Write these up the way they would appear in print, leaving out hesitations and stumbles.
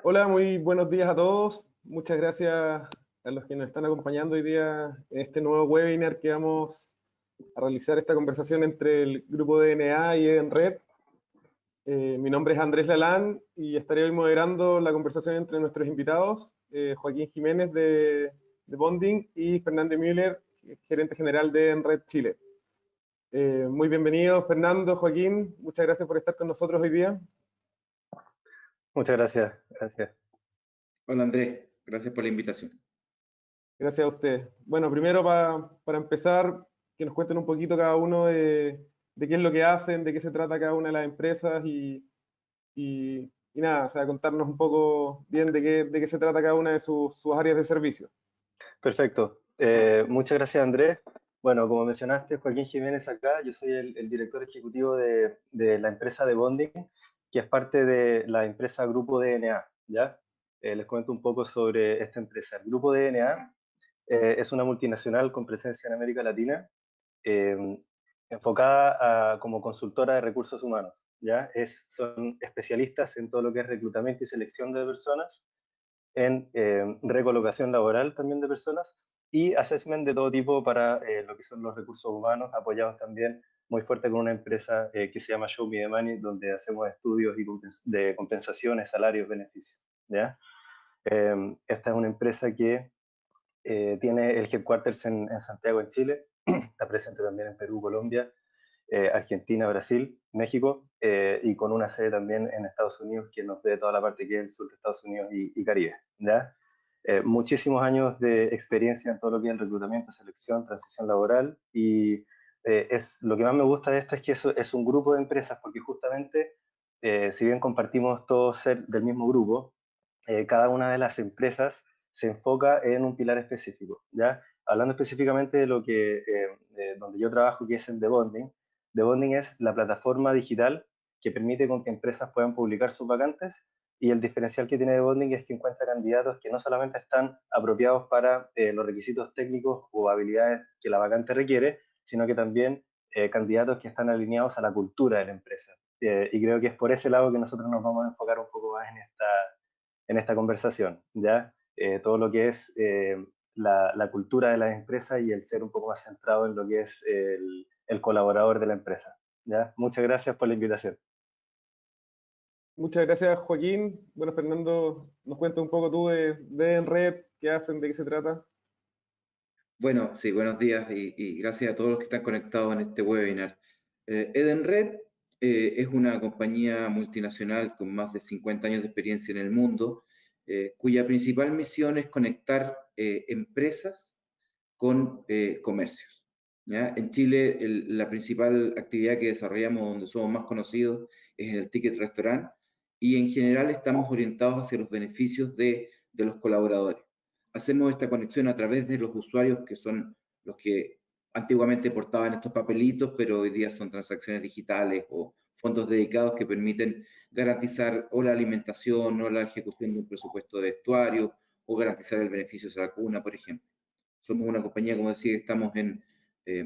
Hola, muy buenos días a todos. Muchas gracias a los que nos están acompañando hoy día en este nuevo webinar que vamos a realizar esta conversación entre el grupo DNA y Edenred. Mi nombre es Andrés Lalán y estaré hoy moderando la conversación entre nuestros invitados, Joaquín Jiménez de Bonding y Fernando Müller, gerente general de Edenred Chile. Muy bienvenidos, Fernando, Joaquín. Muchas gracias por estar con nosotros hoy día. Muchas gracias, gracias. Hola Andrés, gracias por la invitación. Gracias a ustedes. Bueno, primero para empezar, que nos cuenten un poquito cada uno de qué es lo que hacen, de qué se trata cada una de las empresas y nada, o sea, contarnos un poco bien de qué se trata cada una de sus áreas de servicio. Perfecto. Muchas gracias, Andrés. Bueno, como mencionaste, Joaquín Jiménez acá. Yo soy el director ejecutivo de la empresa de Bonding, que es parte de la empresa Grupo DNA, ¿ya? Les comento un poco sobre esta empresa. El Grupo DNA es una multinacional con presencia en América Latina, eh, enfocada como consultora de recursos humanos, ¿ya? Son especialistas en todo lo que es reclutamiento y selección de personas, en recolocación laboral también de personas y assessment de todo tipo para lo que son los recursos humanos, apoyados también muy fuerte con una empresa que se llama Show Me the Money, donde hacemos estudios de compensaciones, salarios, beneficios, ¿ya? Esta es una empresa que tiene el headquarters en Santiago, en Chile, está presente también en Perú, Colombia, Argentina, Brasil, México, y con una sede también en Estados Unidos, que nos ve toda la parte que es el sur de Estados Unidos y Caribe, ¿ya? Muchísimos años de experiencia en todo lo que es el reclutamiento, selección, transición laboral, y lo que más me gusta de esto es que eso es un grupo de empresas, porque justamente, si bien compartimos todos ser del mismo grupo, cada una de las empresas se enfoca en un pilar específico, ¿ya? Hablando específicamente de lo que, donde yo trabajo, que es en The Bonding. The Bonding es la plataforma digital que permite con que empresas puedan publicar sus vacantes, y el diferencial que tiene The Bonding es que encuentra candidatos que no solamente están apropiados para los requisitos técnicos o habilidades que la vacante requiere, sino que también candidatos que están alineados a la cultura de la empresa. Y creo que es por ese lado que nosotros nos vamos a enfocar un poco más en esta conversación, ¿ya? Todo lo que es la cultura de las empresas y el ser un poco más centrado en lo que es el colaborador de la empresa, ¿ya? Muchas gracias por la invitación. Muchas gracias, Joaquín. Bueno, Fernando, nos cuenta un poco tú de Edenred, qué hacen, de qué se trata. Bueno, sí, buenos días y gracias a todos los que están conectados en este webinar. Edenred es una compañía multinacional con más de 50 años de experiencia en el mundo, cuya principal misión es conectar empresas con comercios, ¿ya? En Chile, la principal actividad que desarrollamos, donde somos más conocidos, es en el ticket restaurant, y en general estamos orientados hacia los beneficios de los colaboradores. Hacemos esta conexión a través de los usuarios, que son los que antiguamente portaban estos papelitos, pero hoy día son transacciones digitales o fondos dedicados que permiten garantizar o la alimentación o la ejecución de un presupuesto de vestuario o garantizar el beneficio de la vacuna, por ejemplo. Somos una compañía, como decía, estamos en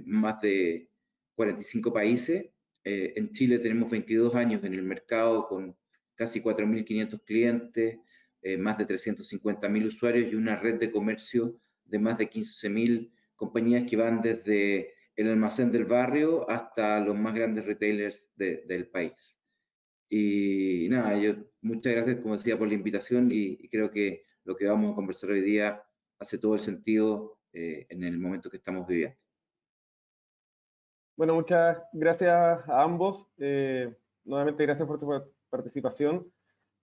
más de 45 países. En Chile tenemos 22 años en el mercado con casi 4.500 clientes, más de 350.000 usuarios y una red de comercio de más de 15.000 compañías que van desde el almacén del barrio hasta los más grandes retailers del país. Y nada, muchas gracias, como decía, por la invitación y creo que lo que vamos a conversar hoy día hace todo el sentido en el momento que estamos viviendo. Bueno, muchas gracias a ambos. Nuevamente, gracias por tu participación,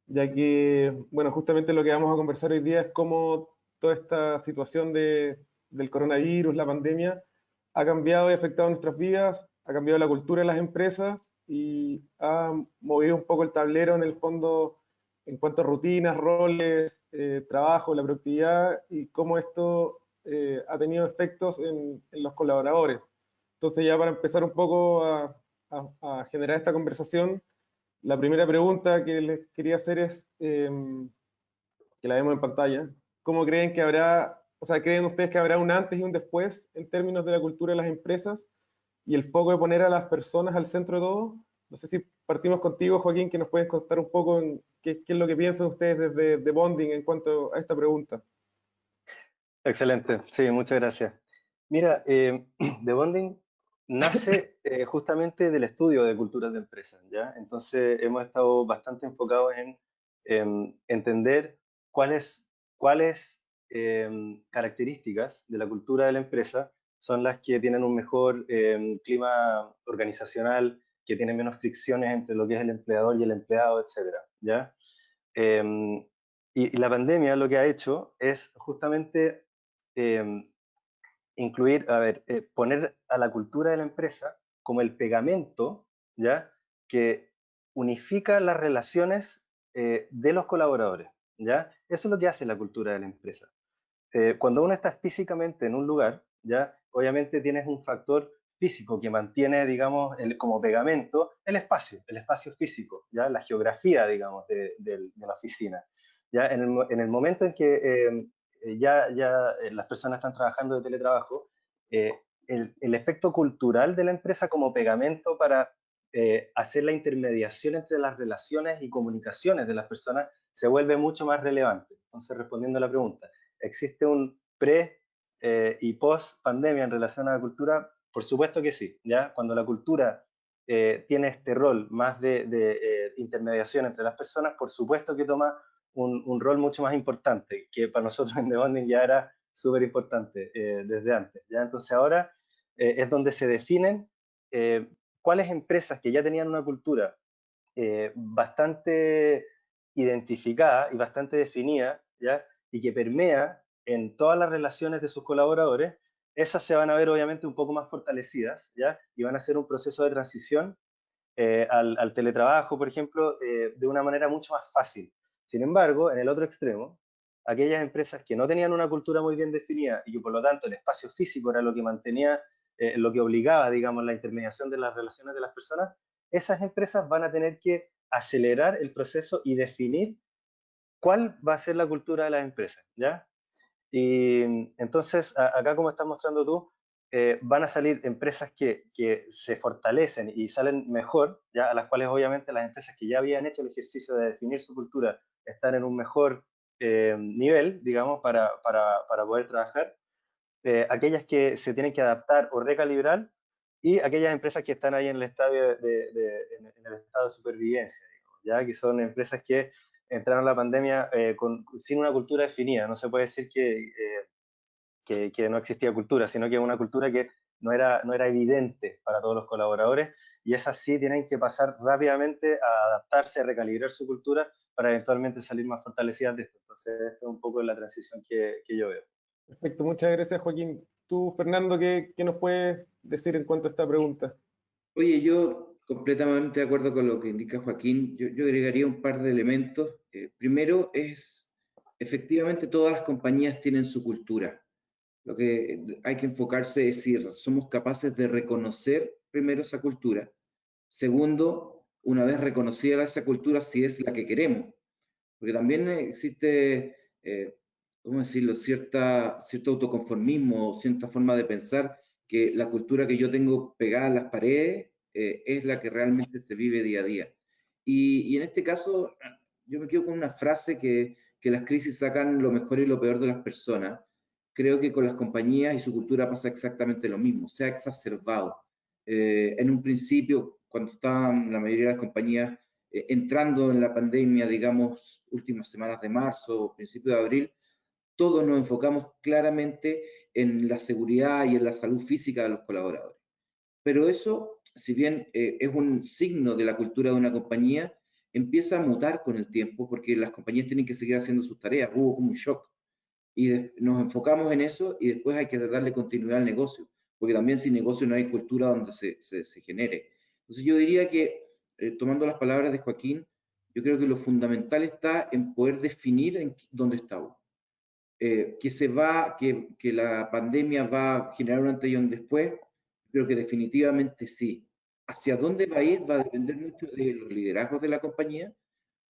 ya que, bueno, justamente lo que vamos a conversar hoy día es cómo toda esta situación del coronavirus, la pandemia, ha cambiado y afectado nuestras vidas, ha cambiado la cultura de las empresas y ha movido un poco el tablero en el fondo en cuanto a rutinas, roles, trabajo, la productividad y cómo esto ha tenido efectos en los colaboradores. Entonces, ya para empezar un poco a generar esta conversación, la primera pregunta que les quería hacer es, que la vemos en pantalla, ¿cómo creen que habrá, o sea, creen ustedes que habrá un antes y un después en términos de la cultura de las empresas y el foco de poner a las personas al centro de todo? No sé si partimos contigo, Joaquín, que nos puedes contar un poco qué es lo que piensan ustedes desde de Bonding en cuanto a esta pregunta. Excelente, sí, muchas gracias. Mira, The Bonding nace justamente del estudio de culturas de empresas, ¿ya? Entonces hemos estado bastante enfocados en entender cuáles características de la cultura de la empresa son las que tienen un mejor clima organizacional, que tienen menos fricciones entre lo que es el empleador y el empleado, etcétera, ¿ya? Em, y la pandemia lo que ha hecho es justamente eh, incluir, a ver, poner a la cultura de la empresa como el pegamento, ¿ya? Que unifica las relaciones de los colaboradores, ¿ya? Eso es lo que hace la cultura de la empresa. Cuando uno está físicamente en un lugar, ¿ya? Obviamente tienes un factor físico que mantiene, digamos, como pegamento el espacio físico, ¿ya? La geografía, digamos, de la oficina. ¿Ya? En el momento en que las personas están trabajando de teletrabajo, eh, el efecto cultural de la empresa como pegamento para hacer la intermediación entre las relaciones y comunicaciones de las personas se vuelve mucho más relevante. Entonces, respondiendo a la pregunta, ¿existe un pre y post pandemia en relación a la cultura? Por supuesto que sí, ¿ya? Cuando la cultura tiene este rol más de intermediación entre las personas, por supuesto que toma un rol mucho más importante, que para nosotros en The Bonding ya era súper importante desde antes, ¿ya? Entonces ahora es donde se definen cuáles empresas que ya tenían una cultura bastante identificada y bastante definida, ¿ya? Y que permea en todas las relaciones de sus colaboradores, esas se van a ver obviamente un poco más fortalecidas, ¿ya? Y van a hacer un proceso de transición al teletrabajo, por ejemplo, de una manera mucho más fácil. Sin embargo, en el otro extremo, aquellas empresas que no tenían una cultura muy bien definida y que por lo tanto el espacio físico era lo que mantenía, lo que obligaba, digamos, la intermediación de las relaciones de las personas, esas empresas van a tener que acelerar el proceso y definir cuál va a ser la cultura de las empresas, ¿ya? Y entonces, acá como estás mostrando tú, van a salir empresas que se fortalecen y salen mejor, ¿ya? A las cuales obviamente las empresas que ya habían hecho el ejercicio de definir su cultura están en un mejor nivel, digamos, para poder trabajar. Aquellas que se tienen que adaptar o recalibrar y aquellas empresas que están ahí en el estadio en el estado de supervivencia, digamos, ¿ya? Que son empresas que entraron a la pandemia sin una cultura definida. No se puede decir que no existía cultura, sino que es una cultura que no era evidente para todos los colaboradores y esas sí tienen que pasar rápidamente a adaptarse, a recalibrar su cultura para eventualmente salir más fortalecidas de esto. Entonces, esta es un poco la transición que yo veo. Perfecto, muchas gracias, Joaquín. Tú, Fernando, qué nos puedes decir en cuanto a esta pregunta? Oye, yo completamente de acuerdo con lo que indica Joaquín. Yo agregaría un par de elementos. Primero es, efectivamente, todas las compañías tienen su cultura. Lo que hay que enfocarse es si somos capaces de reconocer primero esa cultura. Segundo, una vez reconocida esa cultura, si es la que queremos. Porque también existe, ¿cómo decirlo?, cierto autoconformismo, cierta forma de pensar que la cultura que yo tengo pegada a las paredes es la que realmente se vive día a día. Y en este caso, yo me quedo con una frase que las crisis sacan lo mejor y lo peor de las personas. Creo que con las compañías y su cultura pasa exactamente lo mismo, se ha exacerbado. En un principio, cuando estaban la mayoría de las compañías entrando en la pandemia, digamos, últimas semanas de marzo, principio de abril, todos nos enfocamos claramente en la seguridad y en la salud física de los colaboradores. Pero eso, si bien es un signo de la cultura de una compañía, empieza a mutar con el tiempo porque las compañías tienen que seguir haciendo sus tareas. Hubo como un shock y nos enfocamos en eso y después hay que darle continuidad al negocio, porque también sin negocio no hay cultura donde se genere. Entonces yo diría que, tomando las palabras de Joaquín, yo creo que lo fundamental está en poder definir en dónde estamos. Que la pandemia va a generar un antes y un después, creo que definitivamente sí. Hacia dónde va a ir va a depender mucho de los liderazgos de la compañía,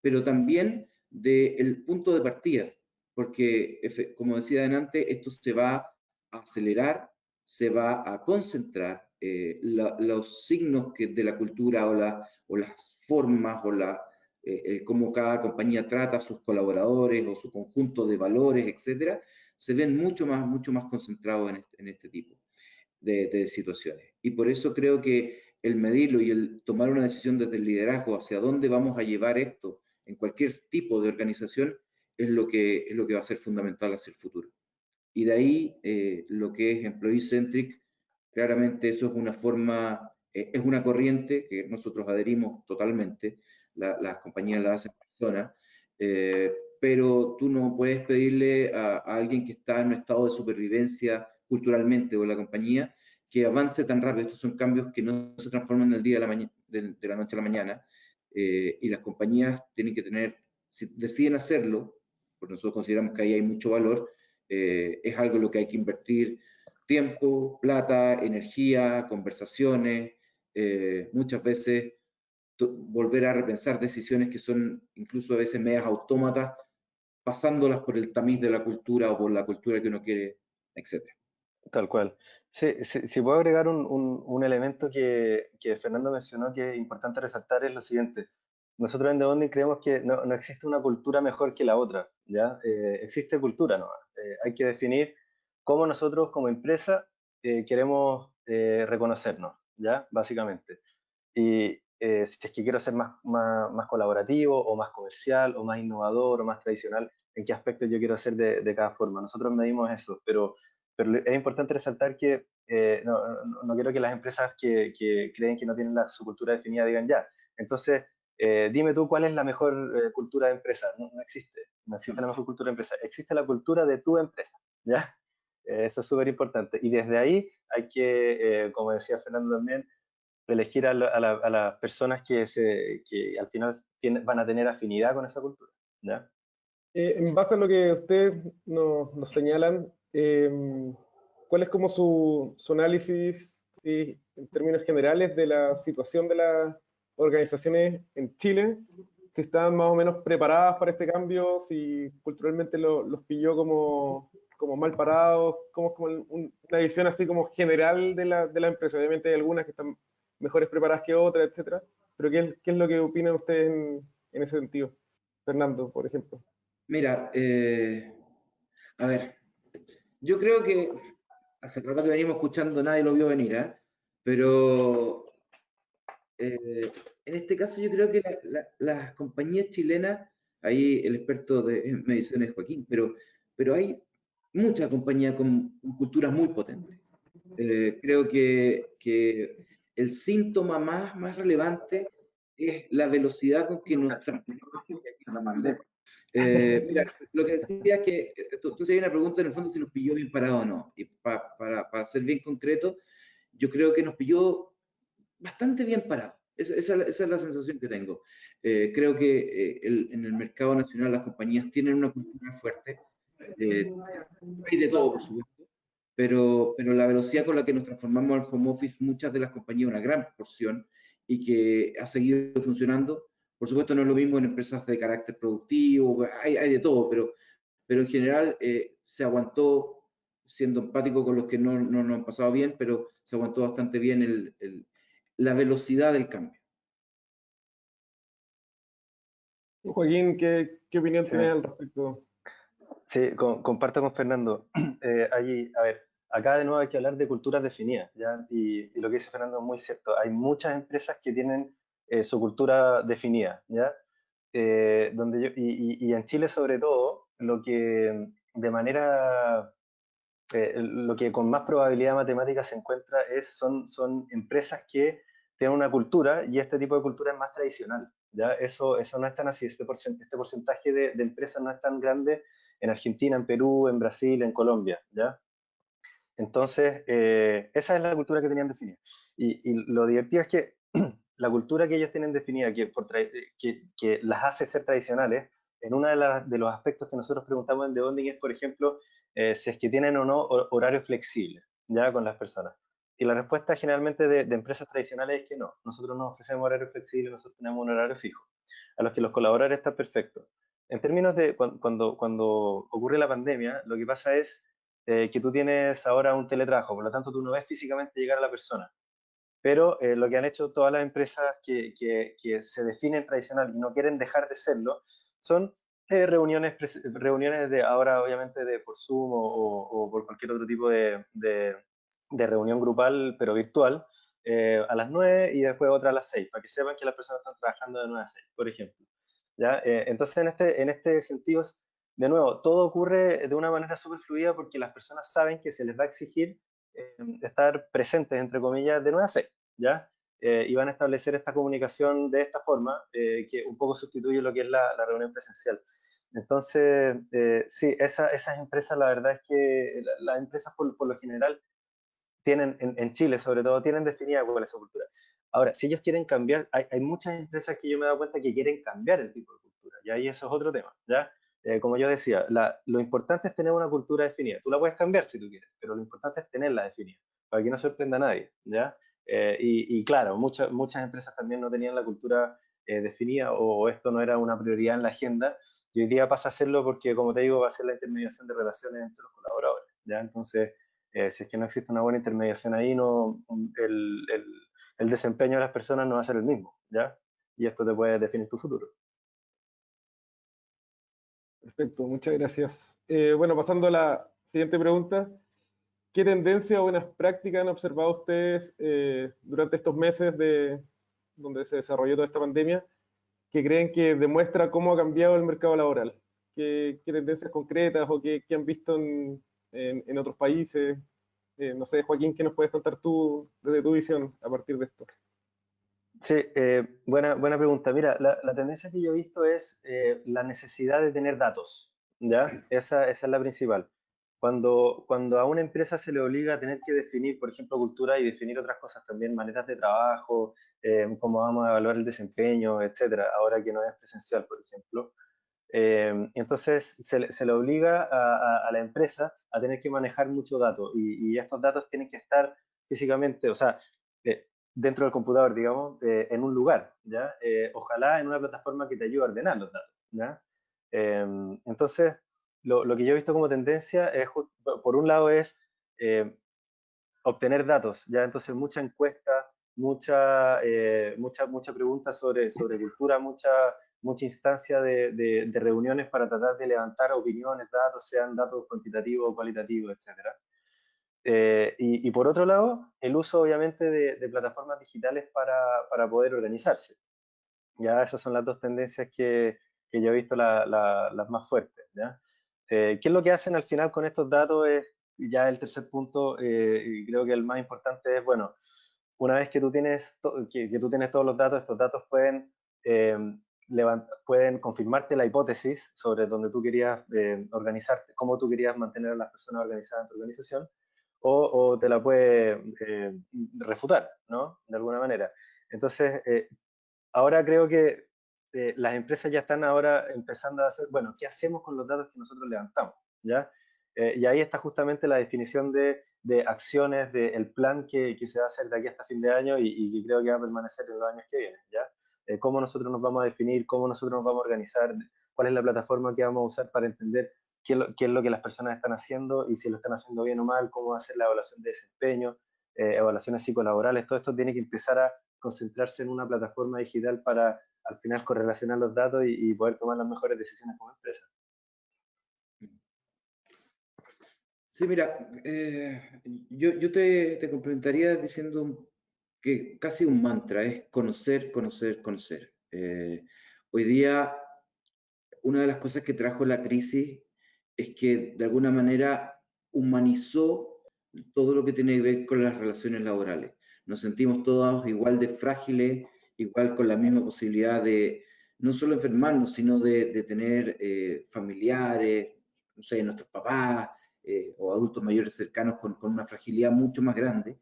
pero también del punto de partida, porque, como decía adelante, esto se va a acelerar, se va a concentrar, los signos de la cultura o las formas cómo cada compañía trata a sus colaboradores o su conjunto de valores, etcétera, se ven mucho más concentrados en este tipo de situaciones. Y por eso creo que el medirlo y el tomar una decisión desde el liderazgo hacia dónde vamos a llevar esto en cualquier tipo de organización es lo que va a ser fundamental hacia el futuro. Y de ahí lo que es Employee Centric, claramente eso es una forma, es una corriente que nosotros adherimos totalmente, las compañías la hacen personas, pero tú no puedes pedirle a alguien que está en un estado de supervivencia culturalmente o en la compañía que avance tan rápido. Estos son cambios que no se transforman del día de de la noche a la mañana, y las compañías tienen que tener, si deciden hacerlo, porque nosotros consideramos que ahí hay mucho valor, es algo en lo que hay que invertir tiempo, plata, energía, conversaciones, muchas veces volver a repensar decisiones que son incluso a veces medias autómatas, pasándolas por el tamiz de la cultura o por la cultura que uno quiere, etcétera. Tal cual. Sí, si puedo agregar un elemento que Fernando mencionó que es importante resaltar es lo siguiente. Nosotros en The Bonding creemos que no existe una cultura mejor que la otra, ¿ya? Existe cultura, ¿no? Hay que definir cómo nosotros como empresa queremos reconocernos, ¿ya? Básicamente. Y si es que quiero ser más colaborativo o más comercial o más innovador o más tradicional, en qué aspectos yo quiero hacer de cada forma. Nosotros medimos eso, pero es importante resaltar que no quiero que las empresas que creen que no tienen su cultura definida digan ya. Entonces, dime tú cuál es la mejor cultura de empresa. No existe la mejor cultura de empresa. Existe la cultura de tu empresa, ¿ya? Eso es súper importante. Y desde ahí hay que, como decía Fernando también, elegir a las personas que al final van a tener afinidad con esa cultura, ¿ya? En base a lo que ustedes nos señalan, ¿cuál es como su análisis, sí, en términos generales de la situación de las organizaciones en Chile? Si están más o menos preparadas para este cambio, si culturalmente los pilló como mal parados, como una visión así como general de la empresa. Obviamente hay algunas que están mejores preparadas que otras, etcétera. Pero ¿qué es lo que opinan ustedes en ese sentido? Fernando, por ejemplo. Mira, a ver, yo creo que hace rato que venimos escuchando, nadie lo vio venir, ¿eh? Pero en este caso yo creo que las compañías chilenas, ahí el experto en medición es Joaquín, pero hay muchas compañías con culturas muy potentes. Creo que el síntoma más relevante es la velocidad con que nos transformamos. Mira, lo que decía es que tú hacías una pregunta en el fondo si nos pilló bien parado o no. Y para ser bien concreto, yo creo que nos pilló bastante bien parado. Esa es la sensación que tengo. Creo que en el mercado nacional las compañías tienen una cultura fuerte. Eh, Hay de todo, por supuesto, pero la velocidad con la que nos transformamos al home office, muchas de las compañías, una gran porción, y que ha seguido funcionando, por supuesto no es lo mismo en empresas de carácter productivo, hay de todo, pero en general se aguantó, siendo empático con los que no han pasado bien, pero se aguantó bastante bien la velocidad del cambio. Joaquín, ¿qué opinión Sí, tienes al respecto? sí, comparto con Fernando. A ver, acá de nuevo hay que hablar de culturas definidas, ¿ya? Y lo que dice Fernando es muy cierto. Hay muchas empresas que tienen su cultura definida, ¿ya? Y en Chile sobre todo, lo que con más probabilidad matemática se encuentra son empresas que tienen una cultura y este tipo de cultura es más tradicional. ¿Ya? Eso no es tan así, este porcentaje de empresas no es tan grande en Argentina, en Perú, en Brasil, en Colombia. ¿Ya? Entonces, esa es la cultura que tenían definida. Y lo divertido es que la cultura que ellos tienen definida, que las hace ser tradicionales, en uno de los aspectos que nosotros preguntamos en The Bonding es, por ejemplo, si es que tienen o no horarios flexibles, ya con las personas. Y la respuesta generalmente de empresas tradicionales es que no. Nosotros no ofrecemos horarios flexibles, nosotros tenemos un horario fijo, a los que los colaboradores están perfectos. En términos de cuando ocurre la pandemia, lo que pasa es que tú tienes ahora un teletrabajo, por lo tanto tú no ves físicamente llegar a la persona. pero lo que han hecho todas las empresas que se definen tradicional y no quieren dejar de serlo, son reuniones de ahora obviamente por Zoom o por cualquier otro tipo de reunión grupal, pero virtual, a las 9 y después otra a las 6, para que sepan que las personas están trabajando de 9 a 6, por ejemplo. ¿Ya? Entonces, en este sentido, de nuevo, todo ocurre de una manera súper fluida porque las personas saben que se les va a exigir estar presentes, entre comillas, de 9 a 6, ¿ya? Y van a establecer esta comunicación de esta forma, que un poco sustituye lo que es la reunión presencial. Entonces, sí, esas empresas, la verdad es que las empresas por lo general tienen, en Chile sobre todo, tienen definida cuál es su cultura. Ahora, si ellos quieren cambiar, hay muchas empresas que yo me he dado cuenta que quieren cambiar el tipo de cultura, y ahí eso es otro tema, ¿ya? Como yo decía, lo importante es tener una cultura definida. Tú la puedes cambiar si tú quieres, pero lo importante es tenerla definida, para que no sorprenda a nadie, ¿ya? Y claro, muchas empresas también no tenían la cultura definida o esto no era una prioridad en la agenda, y hoy día pasa a serlo porque, como te digo, va a ser la intermediación de relaciones entre los colaboradores, ¿ya? Entonces, si es que no existe una buena intermediación ahí, no, el desempeño de las personas no va a ser el mismo, ¿ya? Y esto te puede definir tu futuro. Perfecto, muchas gracias. Bueno, pasando a la siguiente pregunta. ¿Qué tendencia o buenas prácticas han observado ustedes durante estos meses donde se desarrolló toda esta pandemia que creen que demuestra cómo ha cambiado el mercado laboral? ¿Qué tendencias concretas o qué han visto en otros países? No sé, Joaquín, ¿qué nos puedes contar tú desde tu visión a partir de esto? Sí, buena pregunta. Mira, la tendencia que yo he visto es la necesidad de tener datos, ¿ya? Esa es la principal. Cuando a una empresa se le obliga a tener que definir, por ejemplo, cultura y definir otras cosas también, maneras de trabajo, cómo vamos a evaluar el desempeño, etcétera, ahora que no es presencial, por ejemplo, entonces se le obliga a la empresa a tener que manejar mucho dato y estos datos tienen que estar físicamente, o sea, eh, dentro del computador, digamos, en un lugar, ¿ya? Ojalá en una plataforma que te ayude a ordenar los datos, ¿ya? Entonces, lo que yo he visto como tendencia es, por un lado, es eh, obtener datos, ¿ya? Entonces, mucha encuesta, mucha pregunta sobre cultura, mucha instancia de reuniones para tratar de levantar opiniones, datos, sean datos cuantitativos o cualitativos, etcétera. Y por otro lado, el uso obviamente de plataformas digitales para poder organizarse. Ya esas son las dos tendencias que yo he visto las más fuertes, ¿ya? ¿Qué es lo que hacen al final con estos datos? Es ya el tercer punto, y creo que el más importante es, bueno, una vez que tú tienes, que tú tienes todos los datos, estos datos eh, pueden confirmarte la hipótesis sobre donde tú querías organizarte, cómo tú querías mantener a las personas organizadas en tu organización, o te la puede refutar, ¿no? De alguna manera. Entonces, ahora creo que las empresas ya están ahora empezando a hacer, bueno, ¿qué hacemos con los datos que nosotros levantamos? ¿Ya? Y ahí está justamente la definición de acciones, del plan que se va a hacer de aquí hasta fin de año y que creo que va a permanecer en los años que vienen, ¿ya? Cómo nosotros nos vamos a definir, cómo nosotros nos vamos a organizar, cuál es la plataforma que vamos a usar para entender qué es lo que las personas están haciendo y si lo están haciendo bien o mal, cómo va a ser la evaluación de desempeño, evaluaciones psicolaborales, todo esto tiene que empezar a concentrarse en una plataforma digital para al final correlacionar los datos y poder tomar las mejores decisiones como empresa. Sí, mira, yo te complementaría diciendo que casi un mantra es conocer, conocer, conocer. Hoy día, una de las cosas que trajo la crisis es que de alguna manera humanizó todo lo que tiene que ver con las relaciones laborales. Nos sentimos todos igual de frágiles, igual con la misma posibilidad de no solo enfermarnos, sino de tener familiares, no sé, nuestros papás o adultos mayores cercanos con una fragilidad mucho más grande.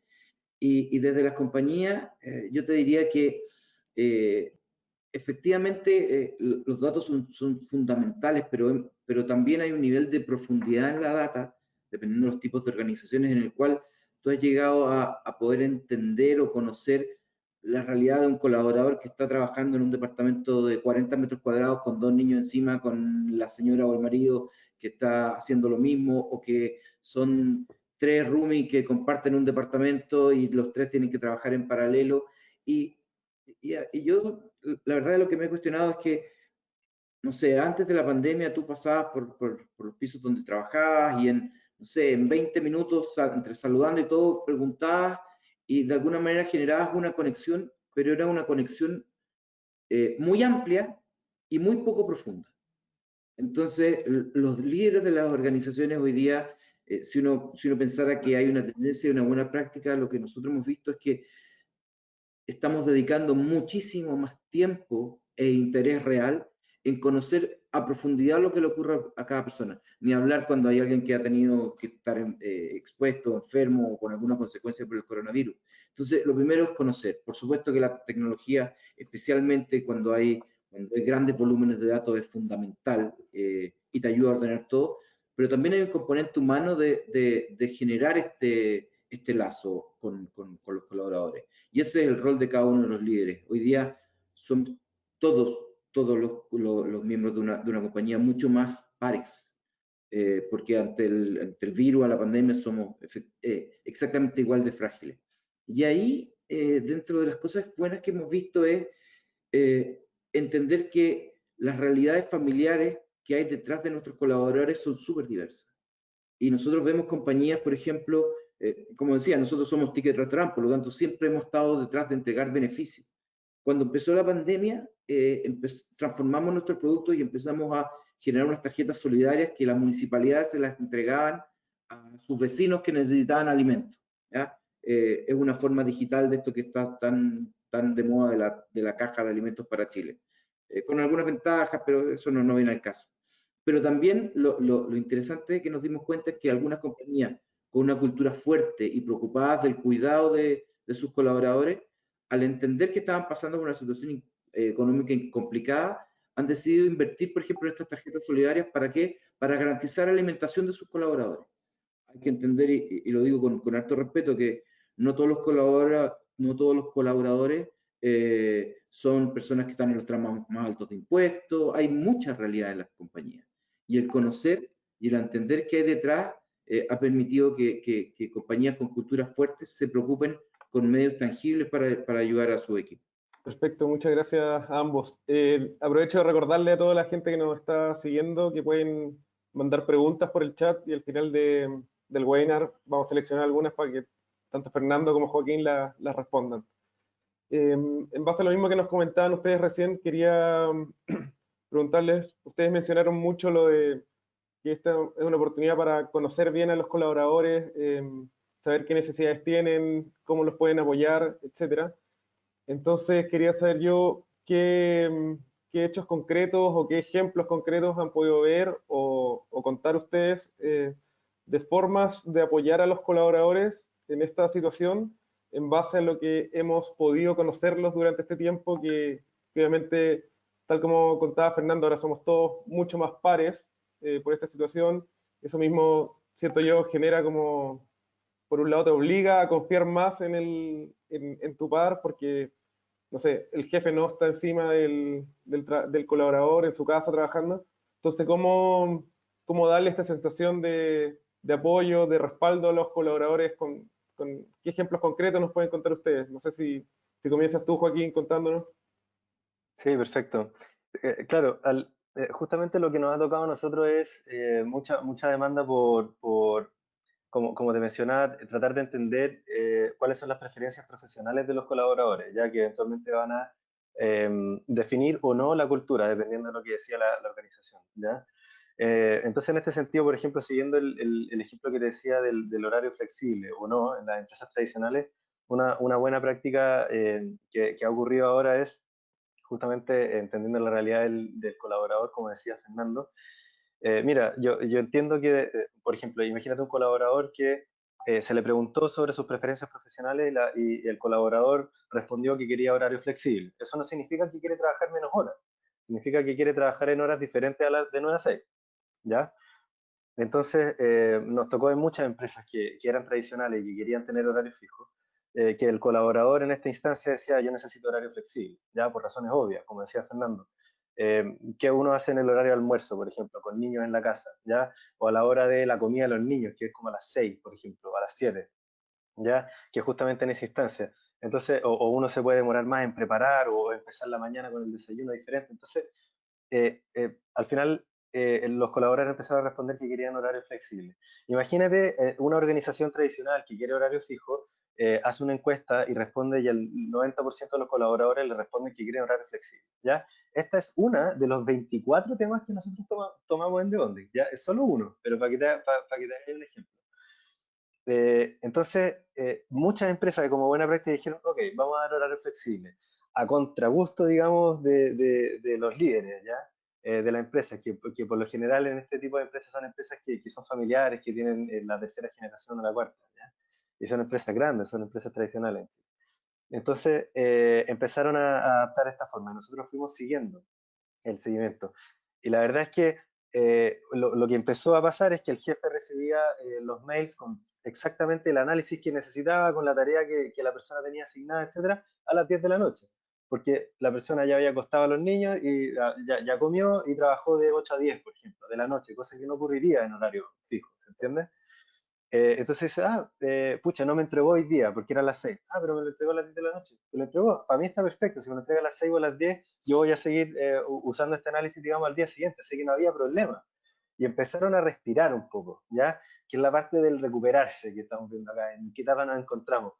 Y desde las compañías, yo te diría que efectivamente los datos son fundamentales, pero también hay un nivel de profundidad en la data, dependiendo de los tipos de organizaciones, en el cual tú has llegado a poder entender o conocer la realidad de un colaborador que está trabajando en un departamento de 40 metros cuadrados con 2 niños encima, con la señora o el marido que está haciendo lo mismo, o que son tres roomies que comparten un departamento y los tres tienen que trabajar en paralelo. Y yo, la verdad, lo que me he cuestionado es que, no sé, antes de la pandemia tú pasabas por los pisos donde trabajabas y en, no sé, en 20 minutos, entre saludando y todo, preguntabas y de alguna manera generabas una conexión, pero era una conexión muy amplia y muy poco profunda. Entonces, los líderes de las organizaciones hoy día, si uno pensara que hay una tendencia y una buena práctica, lo que nosotros hemos visto es que estamos dedicando muchísimo más tiempo e interés real en conocer a profundidad lo que le ocurre a cada persona. Ni hablar cuando hay alguien que ha tenido que estar expuesto, enfermo o con alguna consecuencia por el coronavirus. Entonces, lo primero es conocer. Por supuesto que la tecnología, especialmente cuando hay grandes volúmenes de datos, es fundamental y te ayuda a ordenar todo, pero también hay un componente humano de generar este lazo con los colaboradores. Y ese es el rol de cada uno de los líderes. Hoy día son todos los miembros de una compañía mucho más pares, porque ante el virus, a la pandemia, somos exactamente igual de frágiles. Y ahí, dentro de las cosas buenas que hemos visto es entender que las realidades familiares que hay detrás de nuestros colaboradores son súper diversas. Y nosotros vemos compañías, por ejemplo, como decía, nosotros somos Ticket Restaurant, por lo tanto siempre hemos estado detrás de entregar beneficios. Cuando empezó la pandemia, transformamos nuestro producto y empezamos a generar unas tarjetas solidarias que las municipalidades se las entregaban a sus vecinos que necesitaban alimentos. ¿Ya? Es una forma digital de esto que está tan de moda de la caja de alimentos para Chile. Con algunas ventajas, pero eso no viene al caso. Pero también lo interesante que nos dimos cuenta es que algunas compañías con una cultura fuerte y preocupadas del cuidado de sus colaboradores, al entender que estaban pasando por una situación económica complicada, han decidido invertir, por ejemplo, en estas tarjetas solidarias. ¿Para qué? Para garantizar la alimentación de sus colaboradores. Hay que entender, y lo digo con harto respeto, que no todos los colaboradores son personas que están en los tramos más altos de impuestos. Hay muchas realidades en las compañías. Y el conocer y el entender qué hay detrás ha permitido que compañías con culturas fuertes se preocupen con medios tangibles para ayudar a su equipo. Perfecto, muchas gracias a ambos. Aprovecho de recordarle a toda la gente que nos está siguiendo que pueden mandar preguntas por el chat y al final del webinar vamos a seleccionar algunas para que tanto Fernando como Joaquín las respondan. En base a lo mismo que nos comentaban ustedes recién, quería preguntarles, ustedes mencionaron mucho lo de que esta es una oportunidad para conocer bien a los colaboradores, saber qué necesidades tienen, cómo los pueden apoyar, etcétera. Entonces quería saber yo qué hechos concretos o qué ejemplos concretos han podido ver o contar ustedes de formas de apoyar a los colaboradores en esta situación en base a lo que hemos podido conocerlos durante este tiempo, que obviamente, tal como contaba Fernando, ahora somos todos mucho más pares por esta situación. Eso mismo, siento yo, genera como, por un lado, te obliga a confiar más en tu par porque no sé, el jefe no está encima del colaborador en su casa trabajando. Entonces, ¿cómo darle esta sensación de apoyo, de respaldo a los colaboradores con qué ejemplos concretos nos pueden contar ustedes? No sé si comienzas tú, Joaquín, contándonos. Sí, perfecto. Claro, justamente lo que nos ha tocado a nosotros es mucha demanda como te mencionaba, tratar de entender cuáles son las preferencias profesionales de los colaboradores, ya que eventualmente van a definir o no la cultura, dependiendo de lo que decía la organización, ¿ya? Entonces, en este sentido, por ejemplo, siguiendo el ejemplo que te decía del horario flexible o no, en las empresas tradicionales, una buena práctica que ha ocurrido ahora es justamente entendiendo la realidad del colaborador, como decía Fernando. Mira, yo entiendo que, por ejemplo, imagínate un colaborador que se le preguntó sobre sus preferencias profesionales y el colaborador respondió que quería horario flexible. Eso no significa que quiere trabajar menos horas, significa que quiere trabajar en horas diferentes a las de 9 a 6, ¿ya? Entonces, nos tocó en muchas empresas que eran tradicionales y que querían tener horarios fijos, que el colaborador en esta instancia decía, yo necesito horario flexible, ya por razones obvias, como decía Fernando. qué uno hace en el horario de almuerzo, por ejemplo, con niños en la casa, ¿ya? O a la hora de la comida de los niños, que es como a las 6, por ejemplo, o a las 7, ¿ya? Que justamente en esa instancia. Entonces, o uno se puede demorar más en preparar o empezar la mañana con el desayuno diferente. Entonces, al final los colaboradores empezaron a responder que querían horario flexible. Imagínate una organización tradicional que quiere horario fijo, hace una encuesta y responde y el 90% de los colaboradores le responden que quieren horario flexible. ¿Ya? Esta es una de los 24 temas que nosotros tomamos en The Bonding, ¿ya? Es solo uno, pero para que te haga un ejemplo. Entonces, muchas empresas que como buena práctica dijeron, ok, vamos a dar horario flexible, a contragusto, digamos, de los líderes, ¿ya? De la empresa, que por lo general en este tipo de empresas son empresas que son familiares, que tienen la tercera generación o la cuarta, ¿ya? Y son empresas grandes, son empresas tradicionales en Chile. Entonces, empezaron a adaptar esta forma y nosotros fuimos siguiendo el seguimiento. Y la verdad es que lo que empezó a pasar es que el jefe recibía los mails con exactamente el análisis que necesitaba, con la tarea que la persona tenía asignada, etcétera, a las 10 de la noche. Porque la persona ya había acostado a los niños y ya comió y trabajó de 8 a 10, por ejemplo, de la noche, cosa que no ocurriría en horario fijo, ¿se entiende? Entonces dice, pucha, no me entregó hoy día porque eran las 6. Pero me lo entregó a las 10 de la noche. Me lo entregó, para mí está perfecto. Si me lo entrega a las 6 o a las 10, yo voy a seguir usando este análisis, digamos, al día siguiente. Así que no había problema. Y empezaron a respirar un poco, ¿ya? Que es la parte del recuperarse que estamos viendo acá. ¿En qué etapa nos encontramos?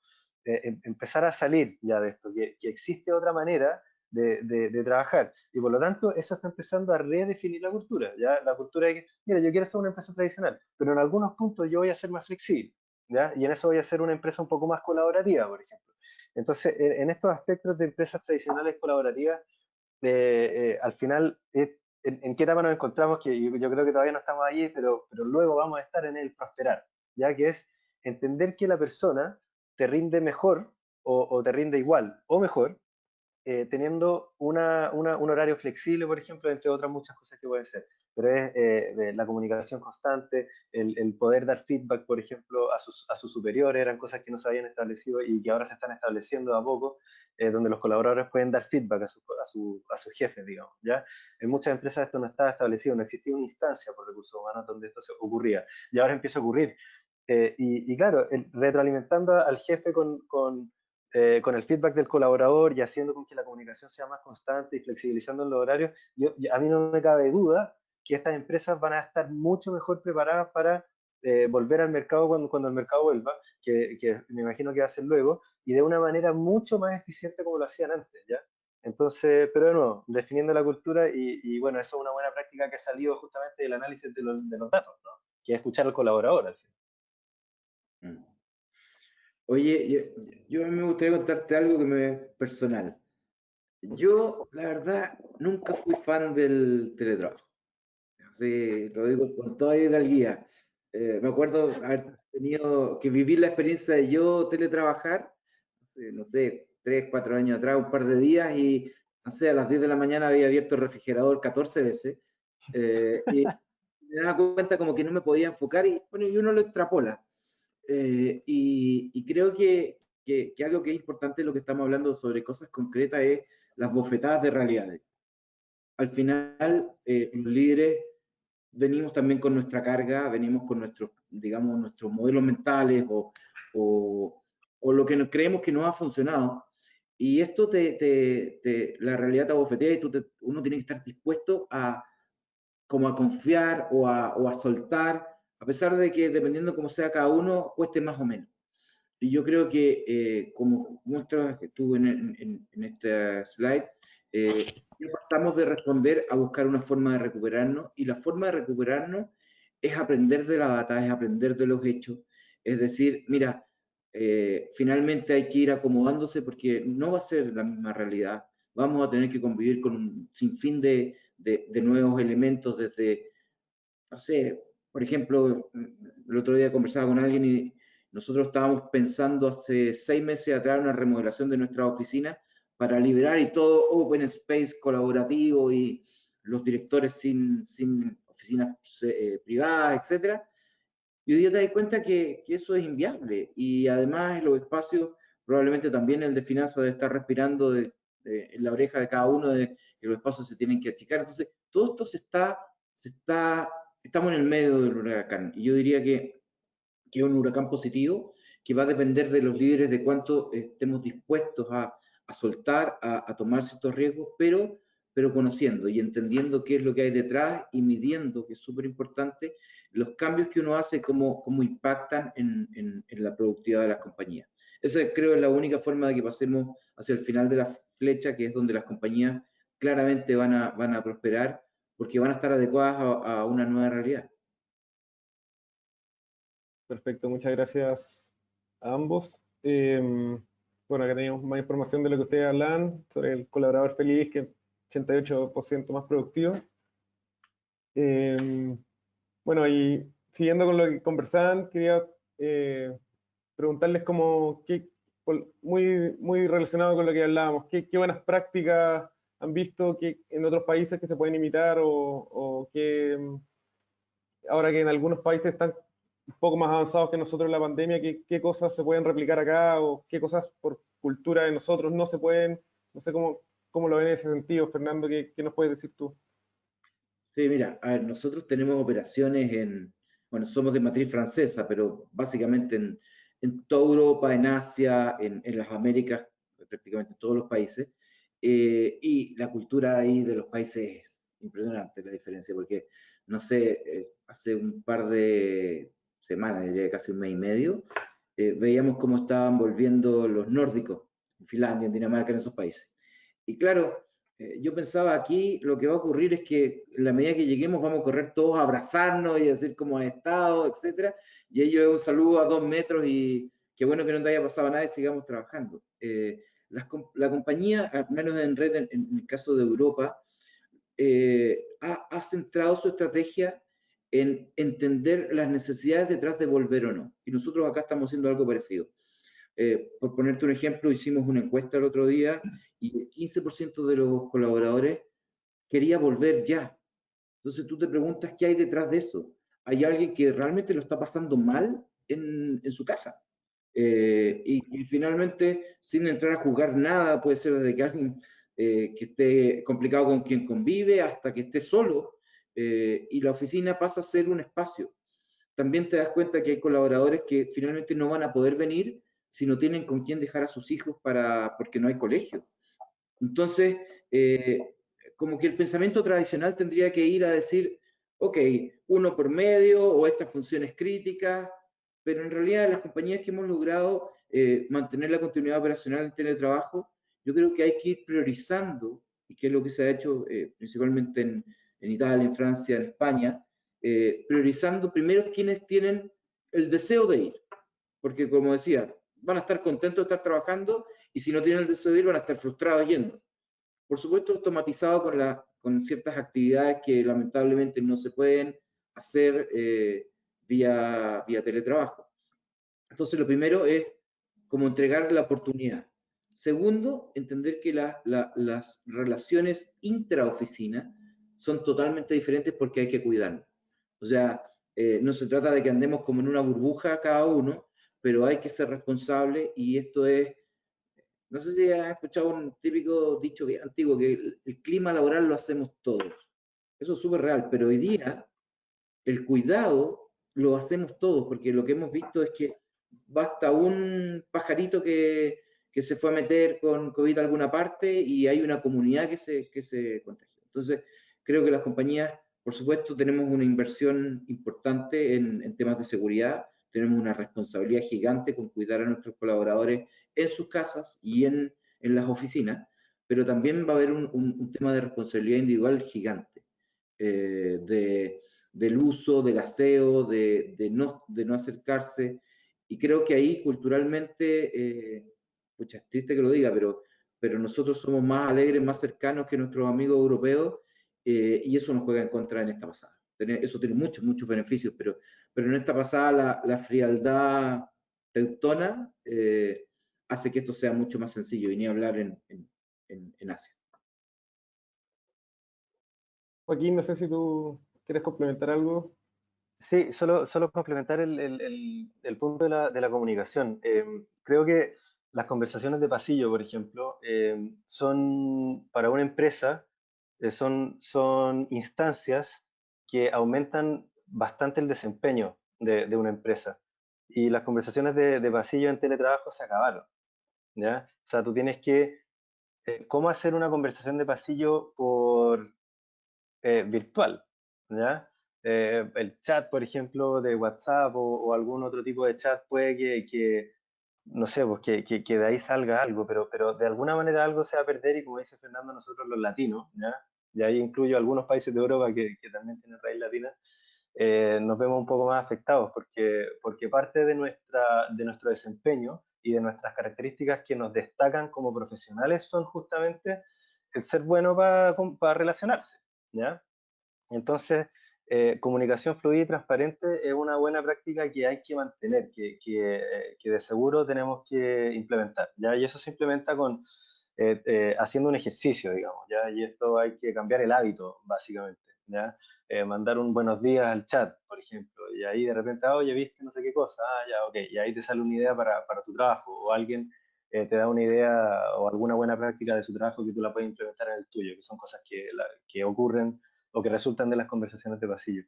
Empezar a salir ya de esto, que existe otra manera de trabajar. Y por lo tanto, eso está empezando a redefinir la cultura. ¿Ya? La cultura de que, mira, yo quiero ser una empresa tradicional, pero en algunos puntos yo voy a ser más flexible. ¿Ya? Y en eso voy a ser una empresa un poco más colaborativa, por ejemplo. Entonces, en estos aspectos de empresas tradicionales colaborativas, al final, ¿en qué etapa nos encontramos? Que yo creo que todavía no estamos allí, pero luego vamos a estar en el prosperar, ya que es entender que la persona te rinde mejor o te rinde igual o mejor teniendo un horario flexible, por ejemplo, entre otras muchas cosas que pueden ser. Pero es la comunicación constante, el poder dar feedback, por ejemplo, a sus superiores, eran cosas que no se habían establecido y que ahora se están estableciendo a poco, donde los colaboradores pueden dar feedback a sus jefes, digamos. ¿Ya? En muchas empresas esto no estaba establecido, no existía una instancia por recursos humanos donde esto se ocurría. Y ahora empieza a ocurrir. Y claro, retroalimentando al jefe con el feedback del colaborador y haciendo con que la comunicación sea más constante y flexibilizando los horarios, a mí no me cabe duda que estas empresas van a estar mucho mejor preparadas para volver al mercado cuando el mercado vuelva, que me imagino que va a ser luego, y de una manera mucho más eficiente como lo hacían antes, ¿ya? Entonces, pero de nuevo, definiendo la cultura y bueno, eso es una buena práctica que ha salido justamente del análisis de los datos, ¿no? Que es escuchar al colaborador al final. Oye, yo a mí me gustaría contarte algo que me es personal. Yo, la verdad, nunca fui fan del teletrabajo. Así, lo digo con toda hidalguía. Me acuerdo haber tenido que vivir la experiencia de yo teletrabajar, no sé, 3, 4 años atrás, un par de días, y no sé, a las 10 de la mañana había abierto el refrigerador 14 veces, y me daba cuenta como que no me podía enfocar, y bueno, y uno lo extrapola. Y creo que algo que es importante lo que estamos hablando sobre cosas concretas es las bofetadas de realidades. Al final, los líderes venimos también con nuestra carga, venimos con nuestros, digamos, nuestros modelos mentales o lo que creemos que no ha funcionado. Y esto la realidad te abofetea y uno tiene que estar dispuesto a como a confiar o a soltar, a pesar de que dependiendo cómo sea cada uno, cueste más o menos. Y yo creo que, como muestras tú en este slide, ya pasamos de responder a buscar una forma de recuperarnos, y la forma de recuperarnos es aprender de la data, es aprender de los hechos, es decir, mira, finalmente hay que ir acomodándose porque no va a ser la misma realidad, vamos a tener que convivir con un sinfín de nuevos elementos desde, no sé, por ejemplo, el otro día conversaba con alguien y nosotros estábamos pensando hace 6 meses atrás una remodelación de nuestra oficina para liberar y todo open space colaborativo y los directores sin oficinas privadas, etc. Y hoy día te das cuenta que eso es inviable y además los espacios, probablemente también el de finanzas debe estar respirando de en la oreja de cada uno de que los espacios se tienen que achicar. Entonces, todo esto estamos en el medio del huracán. Y yo diría que es un huracán positivo que va a depender de los líderes de cuánto estemos dispuestos a soltar, a tomar ciertos riesgos, pero conociendo y entendiendo qué es lo que hay detrás y midiendo, que es súper importante, los cambios que uno hace, cómo impactan en la productividad de las compañías. Esa creo es la única forma de que pasemos hacia el final de la flecha, que es donde las compañías claramente van a prosperar, porque van a estar adecuadas a una nueva realidad. Perfecto, muchas gracias a ambos. Bueno, acá tenemos más información de lo que ustedes hablan sobre el colaborador feliz, que es 88% más productivo. Bueno, y siguiendo con lo que conversaban, quería preguntarles muy relacionado con lo que hablábamos, ¿qué buenas prácticas han visto en otros países que se pueden imitar o que ahora que en algunos países están un poco más avanzados que nosotros en la pandemia, qué cosas se pueden replicar acá o qué cosas por cultura de nosotros no se pueden? No sé cómo lo ven en ese sentido, Fernando, ¿qué nos puedes decir tú? Sí, mira, a ver, nosotros tenemos operaciones bueno, somos de matriz francesa, pero básicamente en toda Europa, en Asia, en las Américas, prácticamente todos los países, y la cultura ahí de los países es impresionante la diferencia, porque, no sé, hace un par de semanas, diría casi un mes y medio, veíamos cómo estaban volviendo los nórdicos, en Finlandia, en Dinamarca, en esos países. Y claro, yo pensaba aquí lo que va a ocurrir es que en la medida que lleguemos vamos a correr todos a abrazarnos y a decir cómo ha estado, etcétera. Y ellos un saludo a 2 metros y qué bueno que no te haya pasado nada y sigamos trabajando. La compañía, al menos en red, en el caso de Europa, ha centrado su estrategia en entender las necesidades detrás de volver o no. Y nosotros acá estamos haciendo algo parecido. Por ponerte un ejemplo, hicimos una encuesta el otro día y el 15% de los colaboradores quería volver ya. Entonces tú te preguntas qué hay detrás de eso. ¿Hay alguien que realmente lo está pasando mal en su casa? Y finalmente, sin entrar a juzgar nada, puede ser desde que alguien que esté complicado con quien convive hasta que esté solo, y la oficina pasa a ser un espacio. También te das cuenta que hay colaboradores que finalmente no van a poder venir si no tienen con quién dejar a sus hijos porque no hay colegio. Entonces, como que el pensamiento tradicional tendría que ir a decir, ok, uno por medio o estas funciones críticas, pero en realidad las compañías que hemos logrado mantener la continuidad operacional en teletrabajo, yo creo que hay que ir priorizando, y que es lo que se ha hecho principalmente en Italia, en Francia, en España, priorizando primero quienes tienen el deseo de ir, porque como decía, van a estar contentos de estar trabajando y si no tienen el deseo de ir van a estar frustrados yendo. Por supuesto, automatizado con ciertas actividades que lamentablemente no se pueden hacer vía teletrabajo. Entonces, lo primero es como entregar la oportunidad. Segundo, entender que las relaciones intraoficina son totalmente diferentes porque hay que cuidarnos. O sea, no se trata de que andemos como en una burbuja cada uno, pero hay que ser responsable y esto es, no sé si has escuchado un típico dicho bien antiguo, que el clima laboral lo hacemos todos. Eso es súper real, pero hoy día el cuidado lo hacemos todos, porque lo que hemos visto es que basta un pajarito que se fue a meter con COVID a alguna parte y hay una comunidad que se contagia. Entonces, creo que las compañías, por supuesto, tenemos una inversión importante en temas de seguridad, tenemos una responsabilidad gigante con cuidar a nuestros colaboradores en sus casas y en las oficinas, pero también va a haber un tema de responsabilidad individual gigante, del uso, del aseo, de no acercarse. Y creo que ahí culturalmente, pucha, es triste que lo diga, pero nosotros somos más alegres, más cercanos que nuestros amigos europeos, y eso nos juega en contra en esta pasada. Eso tiene muchos, muchos beneficios, pero en esta pasada la frialdad teutona hace que esto sea mucho más sencillo, y ni hablar en Asia. Joaquín, no sé si tú quieres complementar algo. Sí, solo complementar el punto de la comunicación. Creo que las conversaciones de pasillo, por ejemplo, son para una empresa, son instancias que aumentan bastante el desempeño de una empresa. Y las conversaciones de pasillo en teletrabajo se acabaron, ¿ya? O sea, tú tienes que, ¿cómo hacer una conversación de pasillo por virtual? ¿Ya? El chat, por ejemplo, de WhatsApp o algún otro tipo de chat puede que no sé, pues que de ahí salga algo, pero de alguna manera algo se va a perder y como dice Fernando, nosotros los latinos, ¿ya? Y ahí incluyo algunos países de Europa que también tienen raíz latina, nos vemos un poco más afectados porque parte de nuestro desempeño y de nuestras características que nos destacan como profesionales son justamente el ser bueno para relacionarse, ¿ya? Entonces, comunicación fluida y transparente es una buena práctica que hay que mantener, que de seguro tenemos que implementar, ¿ya? Y eso se implementa haciendo un ejercicio, digamos, ¿ya? Y esto hay que cambiar el hábito, básicamente, ¿ya? Mandar un buenos días al chat, por ejemplo, y ahí de repente, oye, viste no sé qué cosa, ya, ok, y ahí te sale una idea para tu trabajo, o alguien te da una idea o alguna buena práctica de su trabajo que tú la puedes implementar en el tuyo, que son cosas que ocurren o que resultan de las conversaciones de pasillo.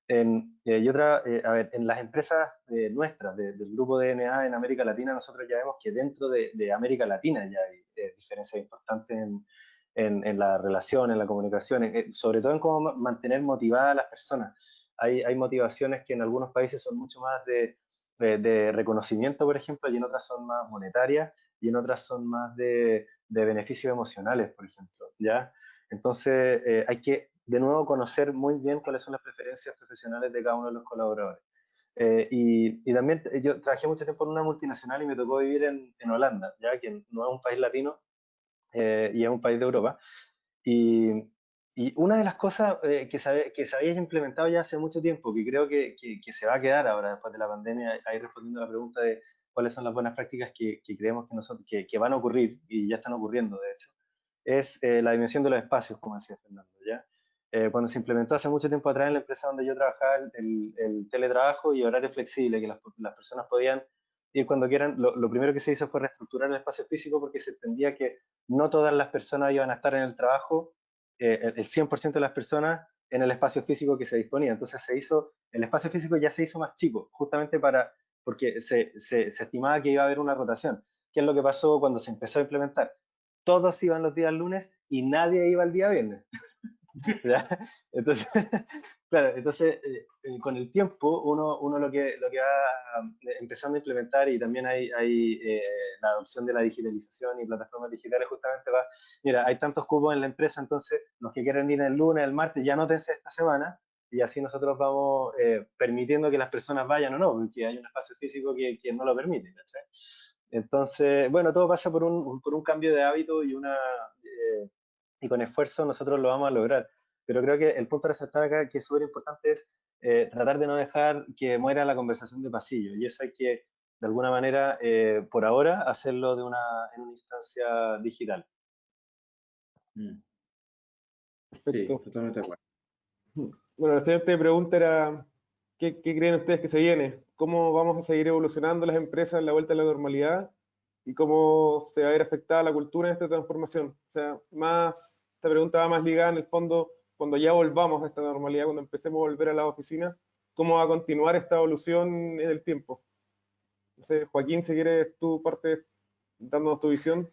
A ver, en las empresas nuestras, del grupo DNA en América Latina, nosotros ya vemos que dentro de América Latina ya hay diferencias importantes en la relación, en la comunicación, sobre todo en cómo mantener motivadas a las personas. Hay motivaciones que en algunos países son mucho más de reconocimiento, por ejemplo, y en otras son más monetarias, y en otras son más de beneficios emocionales, por ejemplo, ¿ya? Entonces, hay que, de nuevo, conocer muy bien cuáles son las preferencias profesionales de cada uno de los colaboradores. Y también yo trabajé mucho tiempo en una multinacional y me tocó vivir en Holanda, ya que no es un país latino y es un país de Europa. Y, y una de las cosas que se había implementado ya hace mucho tiempo, que creo que se va a quedar ahora después de la pandemia, ahí respondiendo a la pregunta de cuáles son las buenas prácticas que creemos que, nosotros, que van a ocurrir y ya están ocurriendo, de hecho, es la dimensión de los espacios, como decía Fernando, ¿ya? Cuando se implementó hace mucho tiempo atrás en la empresa donde yo trabajaba el teletrabajo y horario flexible, que las personas podían ir cuando quieran, lo primero que se hizo fue reestructurar el espacio físico porque se entendía que no todas las personas iban a estar en el trabajo, el 100% de las personas en el espacio físico que se disponía. Entonces el espacio físico ya se hizo más chico, justamente porque se estimaba que iba a haber una rotación. ¿Qué es lo que pasó cuando se empezó a implementar? Todos iban los días lunes y nadie iba el día viernes. ¿Ya? Entonces, claro, entonces con el tiempo uno lo que va empezando a implementar y también hay la adopción de la digitalización y plataformas digitales justamente mira, hay tantos cupos en la empresa, entonces los que quieren ir el lunes, el martes, ya nótense esta semana y así nosotros vamos permitiendo que las personas vayan o no, porque hay un espacio físico que no lo permite, ¿cachai? Entonces, bueno, todo pasa por un cambio de hábito y con esfuerzo nosotros lo vamos a lograr. Pero creo que el punto a resaltar acá, que es súper importante, es tratar de no dejar que muera la conversación de pasillo. Y eso hay que, de alguna manera, por ahora, hacerlo en una instancia digital. Mm. Sí, Perfecto. totalmente de acuerdo. Bueno, la siguiente pregunta era, ¿qué creen ustedes que se viene? ¿Cómo vamos a seguir evolucionando las empresas en la vuelta a la normalidad? ¿Y cómo se va a ver afectada la cultura en esta transformación? O sea, esta pregunta va más ligada en el fondo, cuando ya volvamos a esta normalidad, cuando empecemos a volver a las oficinas, ¿cómo va a continuar esta evolución en el tiempo? No sé, Joaquín, si quieres tu parte, dándonos tu visión.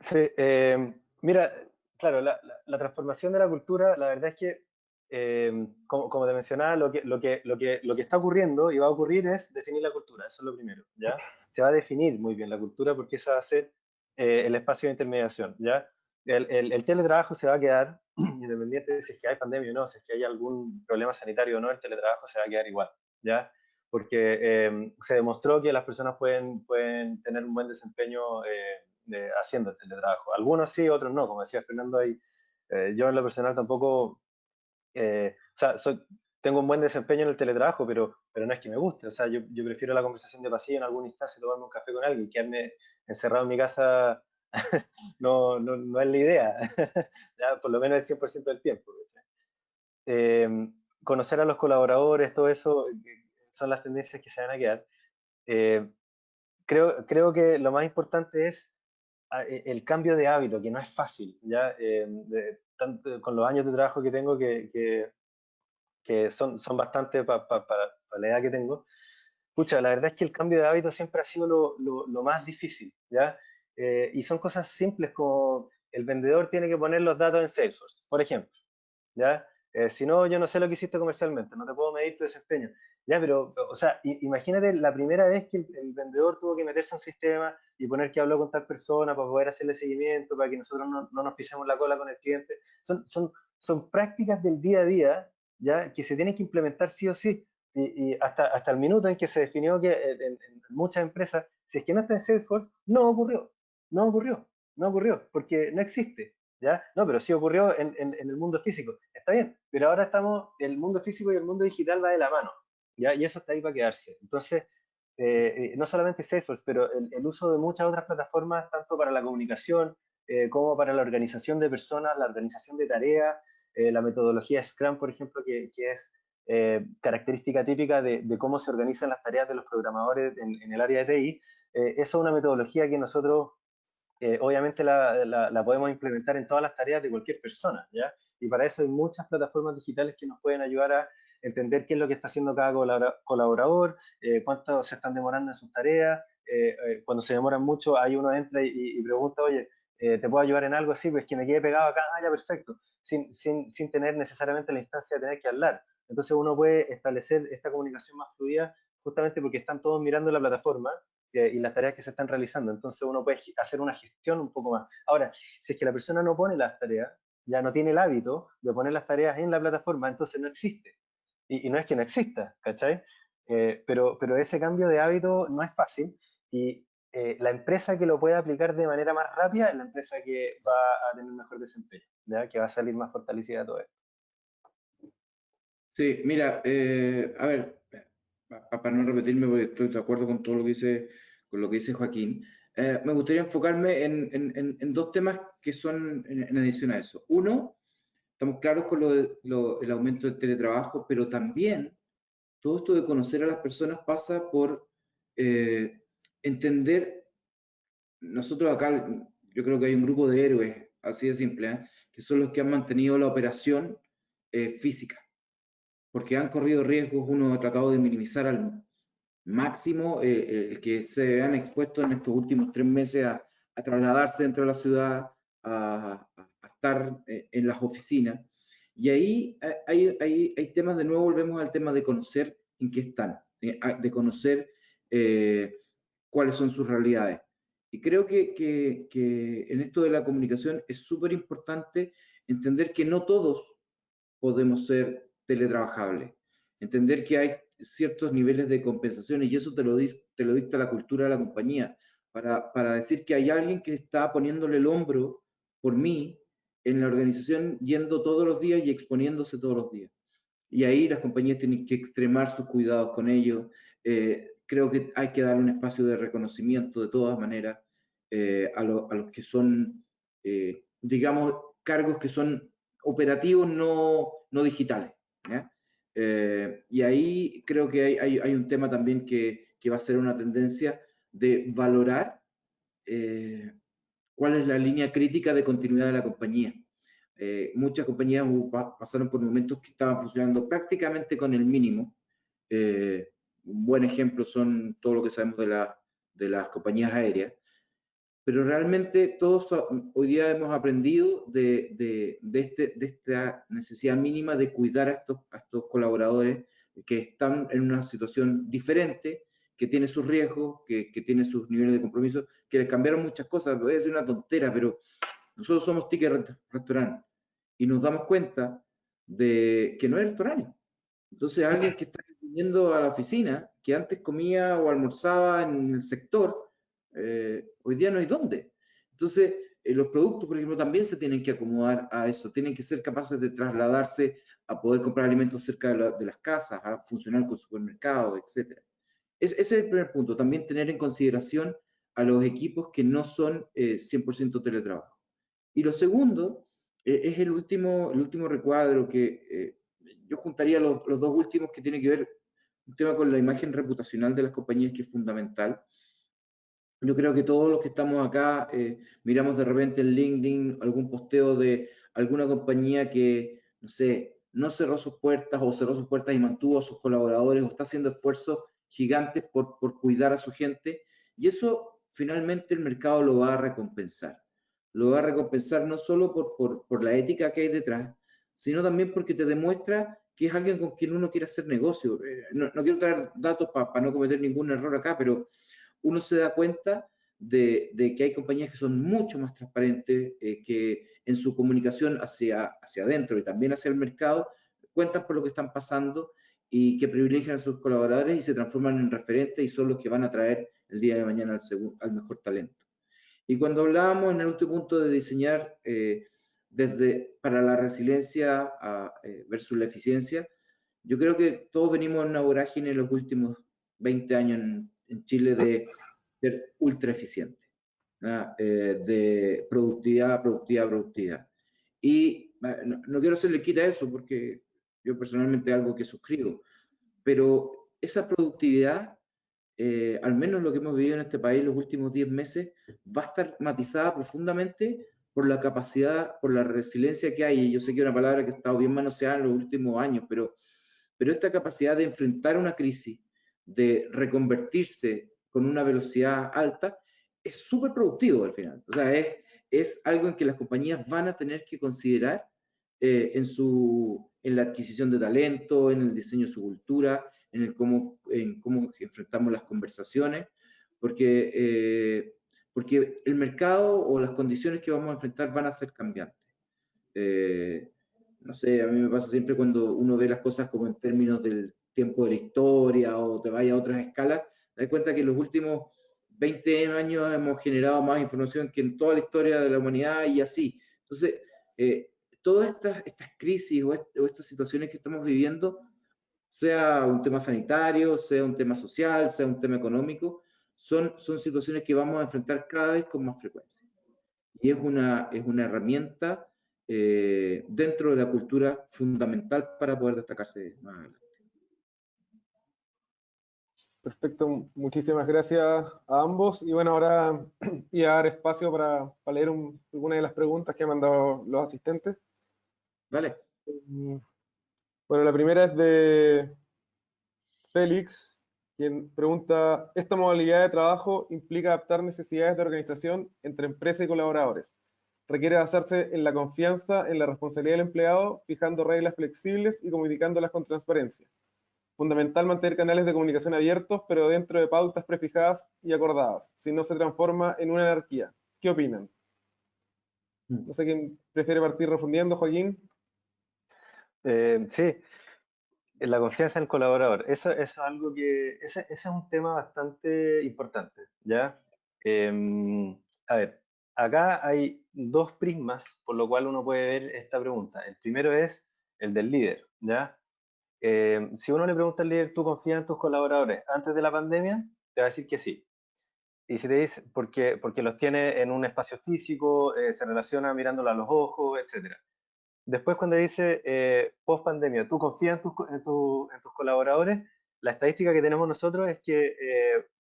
Sí, mira, claro, la transformación de la cultura, la verdad es que, como te mencionaba, lo que está ocurriendo y va a ocurrir es definir la cultura, eso es lo primero, ¿ya? Se va a definir muy bien la cultura porque esa va a ser el espacio de intermediación, ¿ya? El teletrabajo se va a quedar, independiente de si es que hay pandemia o no, si es que hay algún problema sanitario o no, el teletrabajo se va a quedar igual, ¿ya? Porque se demostró que las personas pueden tener un buen desempeño haciendo el teletrabajo. Algunos sí, otros no, como decía Fernando ahí. Yo en lo personal tampoco, o sea, tengo un buen desempeño en el teletrabajo, pero no es que me guste, o sea, yo prefiero la conversación de pasillo en alguna instancia, tomarme un café con alguien, quedarme encerrado en mi casa no es la idea, ya, por lo menos el 100% del tiempo. Eh, Conocer a los colaboradores, todo eso son las tendencias que se van a quedar. Eh, creo que lo más importante es el cambio de hábito, que no es fácil, ¿ya? Tanto con los años de trabajo que tengo, que son bastante para la edad que tengo. Pucha, la verdad es que el cambio de hábito siempre ha sido lo más difícil, ¿ya? Y son cosas simples como el vendedor tiene que poner los datos en Salesforce, por ejemplo, ¿ya? Si no, yo no sé lo que hiciste comercialmente, no te puedo medir tu desempeño. Ya, pero, o sea, imagínate la primera vez que el vendedor tuvo que meterse a un sistema y poner que habló con tal persona para poder hacerle seguimiento, para que nosotros no nos pisemos la cola con el cliente. Son prácticas del día a día, ¿ya? Que se tienen que implementar sí o sí. Y hasta el minuto en que se definió que en muchas empresas, si es que no está en Salesforce, no ocurrió, no ocurrió, no ocurrió, porque no existe. ¿Ya? No, pero sí ocurrió en el mundo físico. Está bien, pero ahora el mundo físico y el mundo digital va de la mano, ¿ya? Y eso está ahí para quedarse. Entonces, no solamente Salesforce, pero el uso de muchas otras plataformas, tanto para la comunicación como para la organización de personas, la organización de tareas, la metodología Scrum, por ejemplo, que es característica típica de cómo se organizan las tareas de los programadores en el área de TI. Eso es una metodología que nosotros obviamente la podemos implementar en todas las tareas de cualquier persona, ¿ya? Y para eso hay muchas plataformas digitales que nos pueden ayudar a entender qué es lo que está haciendo cada colaborador, cuánto se están demorando en sus tareas. Cuando se demoran mucho, ahí uno entra y pregunta, oye, ¿te puedo ayudar en algo así? Pues que me quede pegado acá, ya perfecto, sin tener necesariamente la instancia de tener que hablar. Entonces uno puede establecer esta comunicación más fluida justamente porque están todos mirando la plataforma y las tareas que se están realizando. Entonces uno puede hacer una gestión un poco más. Ahora, si es que la persona no pone las tareas, ya no tiene el hábito de poner las tareas en la plataforma, entonces no existe. Y no es que no exista, ¿cachai? Pero ese cambio de hábito no es fácil y la empresa que lo puede aplicar de manera más rápida es la empresa que va a tener mejor desempeño, ¿ya? Que va a salir más fortalecida de todo esto. Sí, mira, a ver, para no repetirme, porque estoy de acuerdo con todo lo que con lo que dice Joaquín, me gustaría enfocarme en dos temas que son en adición a eso. Uno, estamos claros con el aumento del teletrabajo, pero también todo esto de conocer a las personas pasa por entender, nosotros acá, yo creo que hay un grupo de héroes, así de simple, que son los que han mantenido la operación física porque han corrido riesgos, uno ha tratado de minimizar al máximo el que se han expuesto en estos últimos 3 meses a trasladarse dentro de la ciudad, a estar en las oficinas. Y ahí hay temas, de nuevo volvemos al tema de conocer en qué están, de conocer cuáles son sus realidades. Y creo que en esto de la comunicación es súper importante entender que no todos podemos ser teletrabajables. Entender que hay ciertos niveles de compensaciones y eso te lo dicta la cultura de la compañía. Para decir que hay alguien que está poniéndole el hombro por mí en la organización, yendo todos los días y exponiéndose todos los días. Y ahí las compañías tienen que extremar sus cuidados con ellos. Creo que hay que dar un espacio de reconocimiento de todas maneras a los que son, digamos, cargos que son operativos, no digitales. ¿Ya? Y ahí creo que hay un tema también que va a ser una tendencia de valorar cuál es la línea crítica de continuidad de la compañía. Muchas compañías pasaron por momentos que estaban funcionando prácticamente con el mínimo. Un buen ejemplo son todo lo que sabemos de las compañías aéreas, pero realmente todos hoy día hemos aprendido de esta necesidad mínima de cuidar a estos colaboradores que están en una situación diferente, que tiene sus riesgos, que tiene sus niveles de compromiso, que les cambiaron muchas cosas. Voy a decir una tontera, pero nosotros somos ticket restaurant y nos damos cuenta de que no es restaurante. Entonces, alguien que está viniendo a la oficina, que antes comía o almorzaba en el sector, hoy día no hay dónde. Entonces, los productos, por ejemplo, también se tienen que acomodar a eso, tienen que ser capaces de trasladarse a poder comprar alimentos cerca de las casas, a funcionar con supermercados, etc. Ese es el primer punto, también tener en consideración a los equipos que no son 100% teletrabajo. Y lo segundo es el último recuadro que yo juntaría los dos últimos que tiene que ver un tema con la imagen reputacional de las compañías que es fundamental. Yo creo que todos los que estamos acá miramos de repente en LinkedIn algún posteo de alguna compañía que, no sé, no cerró sus puertas o cerró sus puertas y mantuvo a sus colaboradores o está haciendo esfuerzos gigantes por cuidar a su gente. Y eso finalmente el mercado lo va a recompensar. Lo va a recompensar no solo por la ética que hay detrás, sino también porque te demuestra que es alguien con quien uno quiere hacer negocio. No quiero traer datos para no cometer ningún error acá, pero uno se da cuenta de que hay compañías que son mucho más transparentes, que en su comunicación hacia adentro y también hacia el mercado, cuentan por lo que están pasando y que privilegian a sus colaboradores y se transforman en referentes y son los que van a traer el día de mañana al mejor talento. Y cuando hablábamos en el último punto de diseñar para la resiliencia versus la eficiencia, yo creo que todos venimos en una vorágine en los últimos 20 años en Chile de ser ultra eficiente, de productividad, productividad, productividad. Y no quiero hacerle quita a eso porque yo personalmente es algo que suscribo, pero esa productividad, al menos lo que hemos vivido en este país los últimos 10 meses, va a estar matizada profundamente por la capacidad, por la resiliencia que hay. Y yo sé que es una palabra que ha estado bien manoseada en los últimos años, pero esta capacidad de enfrentar una crisis, de reconvertirse con una velocidad alta, es súper productivo al final. O sea, es algo en que las compañías van a tener que considerar en la adquisición de talento, en el diseño de su cultura, en cómo enfrentamos las conversaciones, porque el mercado o las condiciones que vamos a enfrentar van a ser cambiantes. No sé, a mí me pasa siempre cuando uno ve las cosas como en términos del tiempo de la historia o te vaya a otras escalas, te das cuenta que en los últimos 20 años hemos generado más información que en toda la historia de la humanidad y así. Entonces, todas estas crisis o estas situaciones que estamos viviendo, sea un tema sanitario, sea un tema social, sea un tema económico, son situaciones que vamos a enfrentar cada vez con más frecuencia. Y es una herramienta dentro de la cultura fundamental para poder destacarse más adelante. Perfecto, muchísimas gracias a ambos. Y bueno, ahora voy a dar espacio para leer alguna de las preguntas que han mandado los asistentes. ¿Vale? Bueno, la primera es de Félix, quien pregunta, ¿esta modalidad de trabajo implica adaptar necesidades de organización entre empresa y colaboradores? Requiere basarse en la confianza, en la responsabilidad del empleado, fijando reglas flexibles y comunicándolas con transparencia. Fundamental mantener canales de comunicación abiertos, pero dentro de pautas prefijadas y acordadas, si no se transforma en una anarquía. ¿Qué opinan? No sé quién prefiere partir respondiendo, Joaquín. Sí, la confianza en el colaborador. Eso es algo ese es un tema bastante importante, ¿ya? A ver, acá hay dos prismas por lo cual uno puede ver esta pregunta. El primero es el del líder, ¿ya? Si uno le pregunta al líder, ¿tú confías en tus colaboradores antes de la pandemia? Te va a decir que sí. Y si te dice, porque los tiene en un espacio físico, se relaciona mirándolo a los ojos, etcétera. Después cuando dice post pandemia, ¿tú confías en tus colaboradores? La estadística que tenemos nosotros es que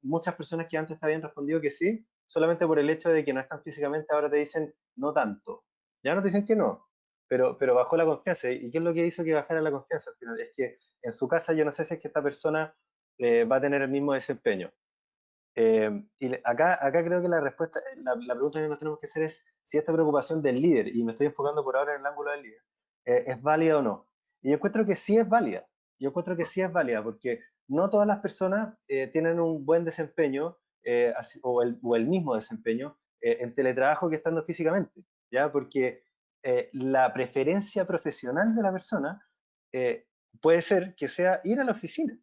muchas personas que antes te habían respondido que sí, solamente por el hecho de que no están físicamente, ahora te dicen no tanto. Ya no te dicen que no, pero bajó la confianza. ¿Y qué es lo que hizo que bajara la confianza al final? Es que en su casa yo no sé si es que esta persona va a tener el mismo desempeño. Acá creo que la respuesta, la pregunta que nos tenemos que hacer es si esta preocupación del líder, y me estoy enfocando por ahora en el ángulo del líder, es válida o no. Y yo encuentro que sí es válida. Yo encuentro que sí es válida porque no todas las personas tienen un buen desempeño o el mismo desempeño en teletrabajo que estando físicamente, ¿ya? Porque la preferencia profesional de la persona eh, puede ser que sea ir a la oficina.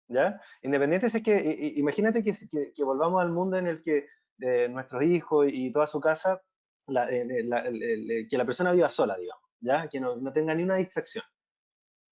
¿Ya? Independiente si es que, imagínate que volvamos al mundo en el que nuestros hijos y toda su casa, que la persona viva sola, digamos, ¿ya? Que no tenga ni una distracción.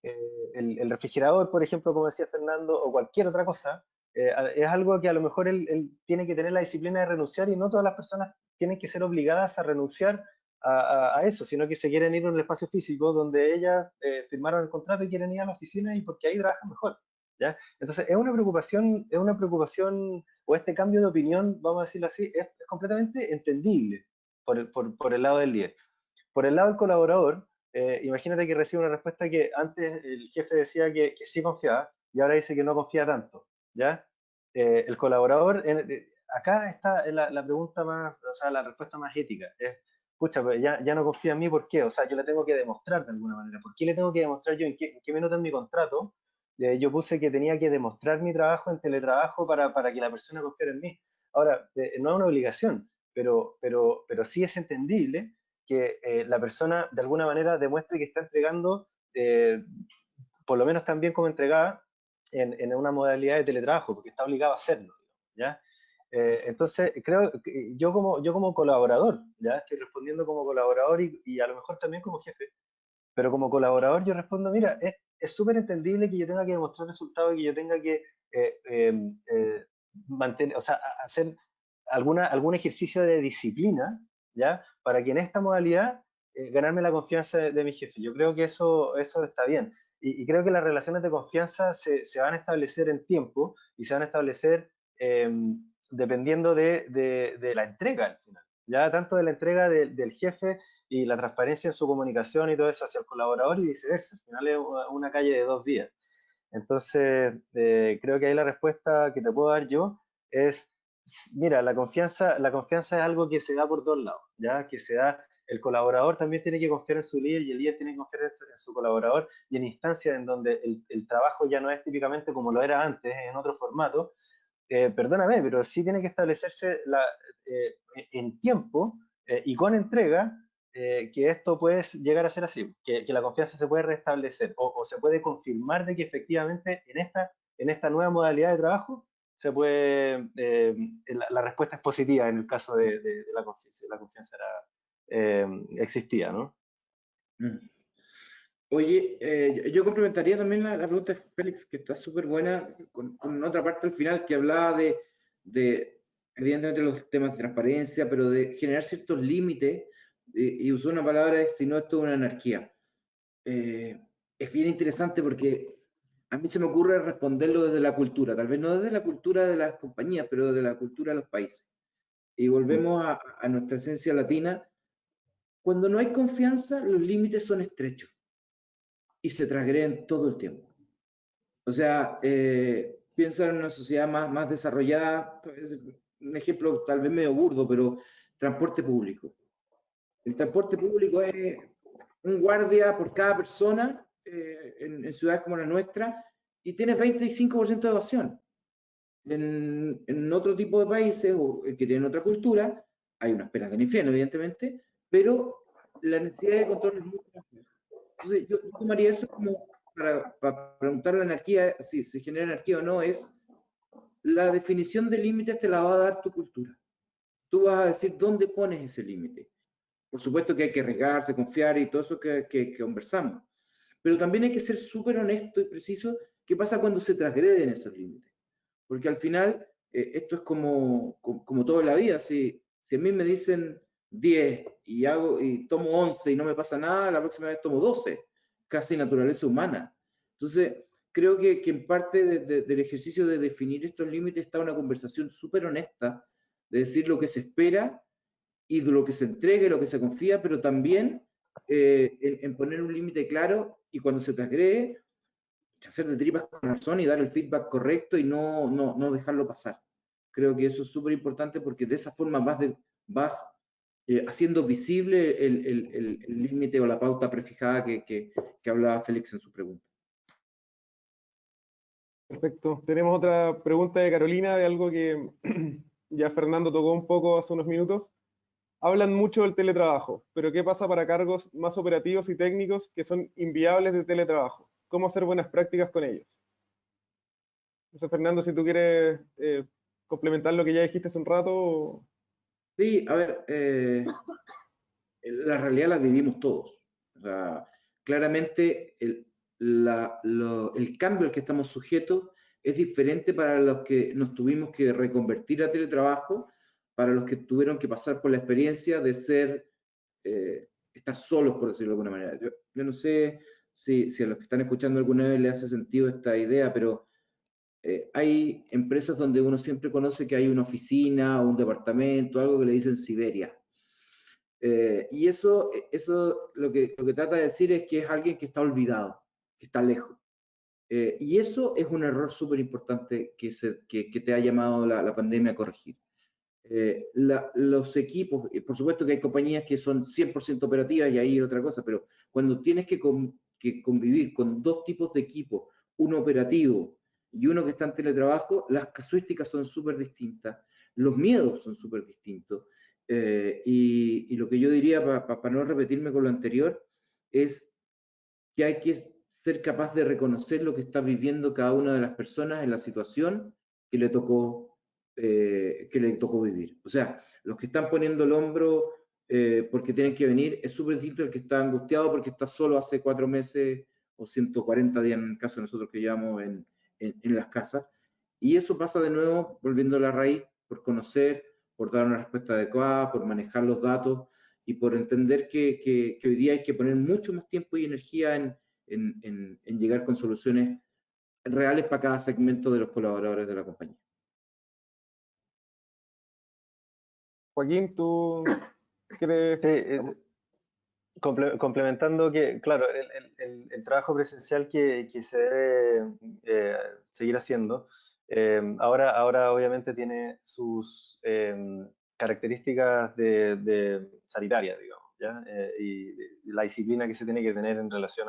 El refrigerador, por ejemplo, como decía Fernando, o cualquier otra cosa, es algo que a lo mejor él tiene que tener la disciplina de renunciar y no todas las personas tienen que ser obligadas a renunciar a eso, sino que se quieren ir a un espacio físico donde ellas firmaron el contrato y quieren ir a la oficina y porque ahí trabajan mejor. ¿ya? Entonces, es una preocupación, o este cambio de opinión, vamos a decirlo así, es completamente entendible por el lado del líder. Por el lado del colaborador, imagínate que recibe una respuesta que antes el jefe decía que sí confiaba y ahora dice que no confía tanto, ¿ya? El colaborador, acá está la pregunta más, o sea, la respuesta más ética, es, escucha, pues ya no confía en mí, ¿por qué? O sea, yo le tengo que demostrar de alguna manera. ¿Por qué le tengo que demostrar yo? ¿En qué minuto en mi contrato yo puse que tenía que demostrar mi trabajo en teletrabajo para que la persona confiara en mí? Ahora, no es una obligación, pero sí es entendible que la persona de alguna manera demuestre que está entregando, por lo menos tan bien como entregada, en una modalidad de teletrabajo, porque está obligado a hacerlo, ¿ya? Entonces, creo que yo como colaborador, ya estoy respondiendo como colaborador y a lo mejor también como jefe, pero como colaborador yo respondo, mira, es súper entendible que yo tenga que demostrar resultados y que yo tenga que mantener, o sea, hacer algún ejercicio de disciplina, ¿ya? Para que en esta modalidad ganarme la confianza de mi jefe. Yo creo que eso está bien. Y creo que las relaciones de confianza se van a establecer en tiempo y se van a establecer dependiendo de la entrega al final. Ya tanto de la entrega del jefe y la transparencia en su comunicación y todo eso hacia el colaborador y viceversa. Al final es una calle de dos vías. Entonces, creo que ahí la respuesta que te puedo dar yo es, mira, la confianza es algo que se da por dos lados, ¿ya? Que se da, el colaborador también tiene que confiar en su líder y el líder tiene que confiar en su colaborador y en instancias en donde el trabajo ya no es típicamente como lo era antes, en otro formato, perdóname, pero sí tiene que establecerse en tiempo y con entrega que esto puede llegar a ser así, que la confianza se puede restablecer o se puede confirmar de que efectivamente en esta nueva modalidad de trabajo se puede, la respuesta es positiva en el caso de la confianza existía, ¿no? Mm. Oye, yo complementaría también la pregunta de Félix, que está súper buena, con otra parte al final que hablaba de, evidentemente, los temas de transparencia, pero de generar ciertos límites, y usó una palabra de si no esto es una anarquía. Es bien interesante porque a mí se me ocurre responderlo desde la cultura, tal vez no desde la cultura de las compañías, pero desde la cultura de los países. Y volvemos a nuestra esencia latina. Cuando no hay confianza, los límites son estrechos y se transgreden todo el tiempo. O sea, piensa en una sociedad más desarrollada, un ejemplo tal vez medio burdo, pero transporte público. El transporte público es un guardia por cada persona en ciudades como la nuestra y tienes 25% de evasión. En otro tipo de países o que tienen otra cultura, hay unas penas del infierno, evidentemente, pero la necesidad de control es mucho más baja. Entonces, yo tomaría eso como para preguntar la anarquía, si se genera anarquía o no, es la definición de límites te la va a dar tu cultura. Tú vas a decir dónde pones ese límite. Por supuesto que hay que arriesgarse, confiar y todo eso que conversamos. Pero también hay que ser súper honesto y preciso qué pasa cuando se transgreden esos límites. Porque al final, esto es como todo en la vida. Si a mí me dicen 10 y tomo 11 y no me pasa nada, la próxima vez tomo 12. Casi naturaleza humana. Entonces, creo que en parte del ejercicio de definir estos límites está una conversación súper honesta, de decir lo que se espera y de lo que se entregue, lo que se confía, pero también en poner un límite claro y cuando se transgrede, hacer de tripas corazón y dar el feedback correcto y no dejarlo pasar. Creo que eso es súper importante porque de esa forma vas haciendo visible el límite o la pauta prefijada que hablaba Félix en su pregunta. Perfecto. Tenemos otra pregunta de Carolina de algo que ya Fernando tocó un poco hace unos minutos. Hablan mucho del teletrabajo, pero ¿qué pasa para cargos más operativos y técnicos que son inviables de teletrabajo? ¿Cómo hacer buenas prácticas con ellos? No sé, Fernando, si tú quieres complementar lo que ya dijiste hace un rato. Sí, a ver, la realidad la vivimos todos. O sea, claramente el cambio al que estamos sujetos es diferente para los que nos tuvimos que reconvertir a teletrabajo, para los que tuvieron que pasar por la experiencia de estar solos, por decirlo de alguna manera. Yo no sé si a los que están escuchando alguna vez les hace sentido esta idea, pero Hay empresas donde uno siempre conoce que hay una oficina o un departamento, algo que le dicen Siberia. Y eso lo que trata de decir es que es alguien que está olvidado, que está lejos. Y eso es un error súper importante que te ha llamado la pandemia a corregir. Los equipos, por supuesto que hay compañías que son 100% operativas y ahí otra cosa, pero cuando tienes que convivir con dos tipos de equipos, uno operativo y uno que está en teletrabajo, las casuísticas son súper distintas, los miedos son súper distintos. Y lo que yo diría, para no repetirme con lo anterior, es que hay que ser capaz de reconocer lo que está viviendo cada una de las personas en la situación que le tocó vivir. O sea, los que están poniendo el hombro porque tienen que venir es súper distinto el que está angustiado porque está solo hace 4 meses o 140 días en el caso de nosotros que llevamos en las casas. Y eso pasa de nuevo, volviendo a la raíz, por conocer, por dar una respuesta adecuada, por manejar los datos y por entender que hoy día hay que poner mucho más tiempo y energía en llegar con soluciones reales para cada segmento de los colaboradores de la compañía. Joaquín, ¿tú crees? Sí, complementando que, claro, el trabajo presencial que se debe seguir haciendo, ahora obviamente tiene sus características de sanitarias, digamos, ¿ya? Y la disciplina que se tiene que tener en relación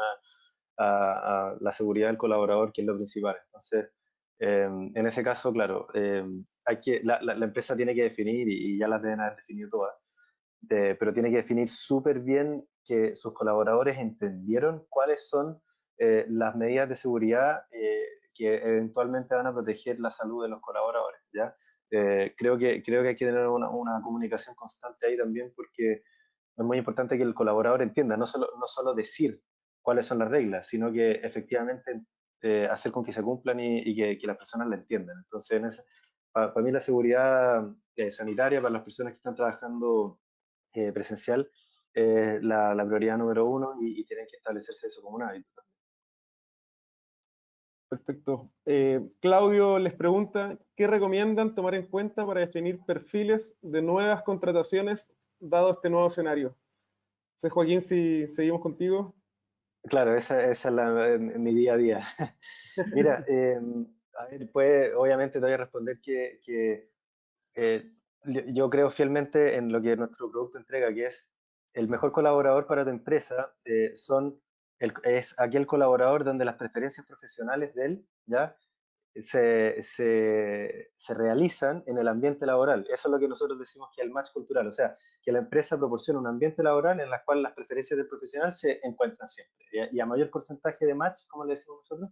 a la seguridad del colaborador, que es lo principal. Entonces, en ese caso, claro, la empresa tiene que definir, y ya las deben haber definido todas, pero tiene que definir súper bien que sus colaboradores entendieron cuáles son las medidas de seguridad que eventualmente van a proteger la salud de los colaboradores, ¿ya? Creo que hay que tener una comunicación constante ahí también, porque es muy importante que el colaborador entienda, no solo decir cuáles son las reglas, sino que efectivamente hacer con que se cumplan y que las personas la entiendan. Entonces, para mí la seguridad sanitaria para las personas que están trabajando presencial la prioridad número uno, y tienen que establecerse eso como un hábito. Perfecto. Claudio les pregunta, ¿qué recomiendan tomar en cuenta para definir perfiles de nuevas contrataciones dado este nuevo escenario? Sé, Joaquín, si seguimos contigo. Claro, esa es mi día a día. Mira, a ver, pues obviamente te voy a responder que yo creo fielmente en lo que nuestro producto entrega, que es el mejor colaborador para tu empresa. Es aquel colaborador donde las preferencias profesionales de él, ¿ya? Se realizan en el ambiente laboral. Eso es lo que nosotros decimos que es el match cultural, o sea, que la empresa proporciona un ambiente laboral en el cual las preferencias del profesional se encuentran siempre. Y a mayor porcentaje de match, como le decimos nosotros,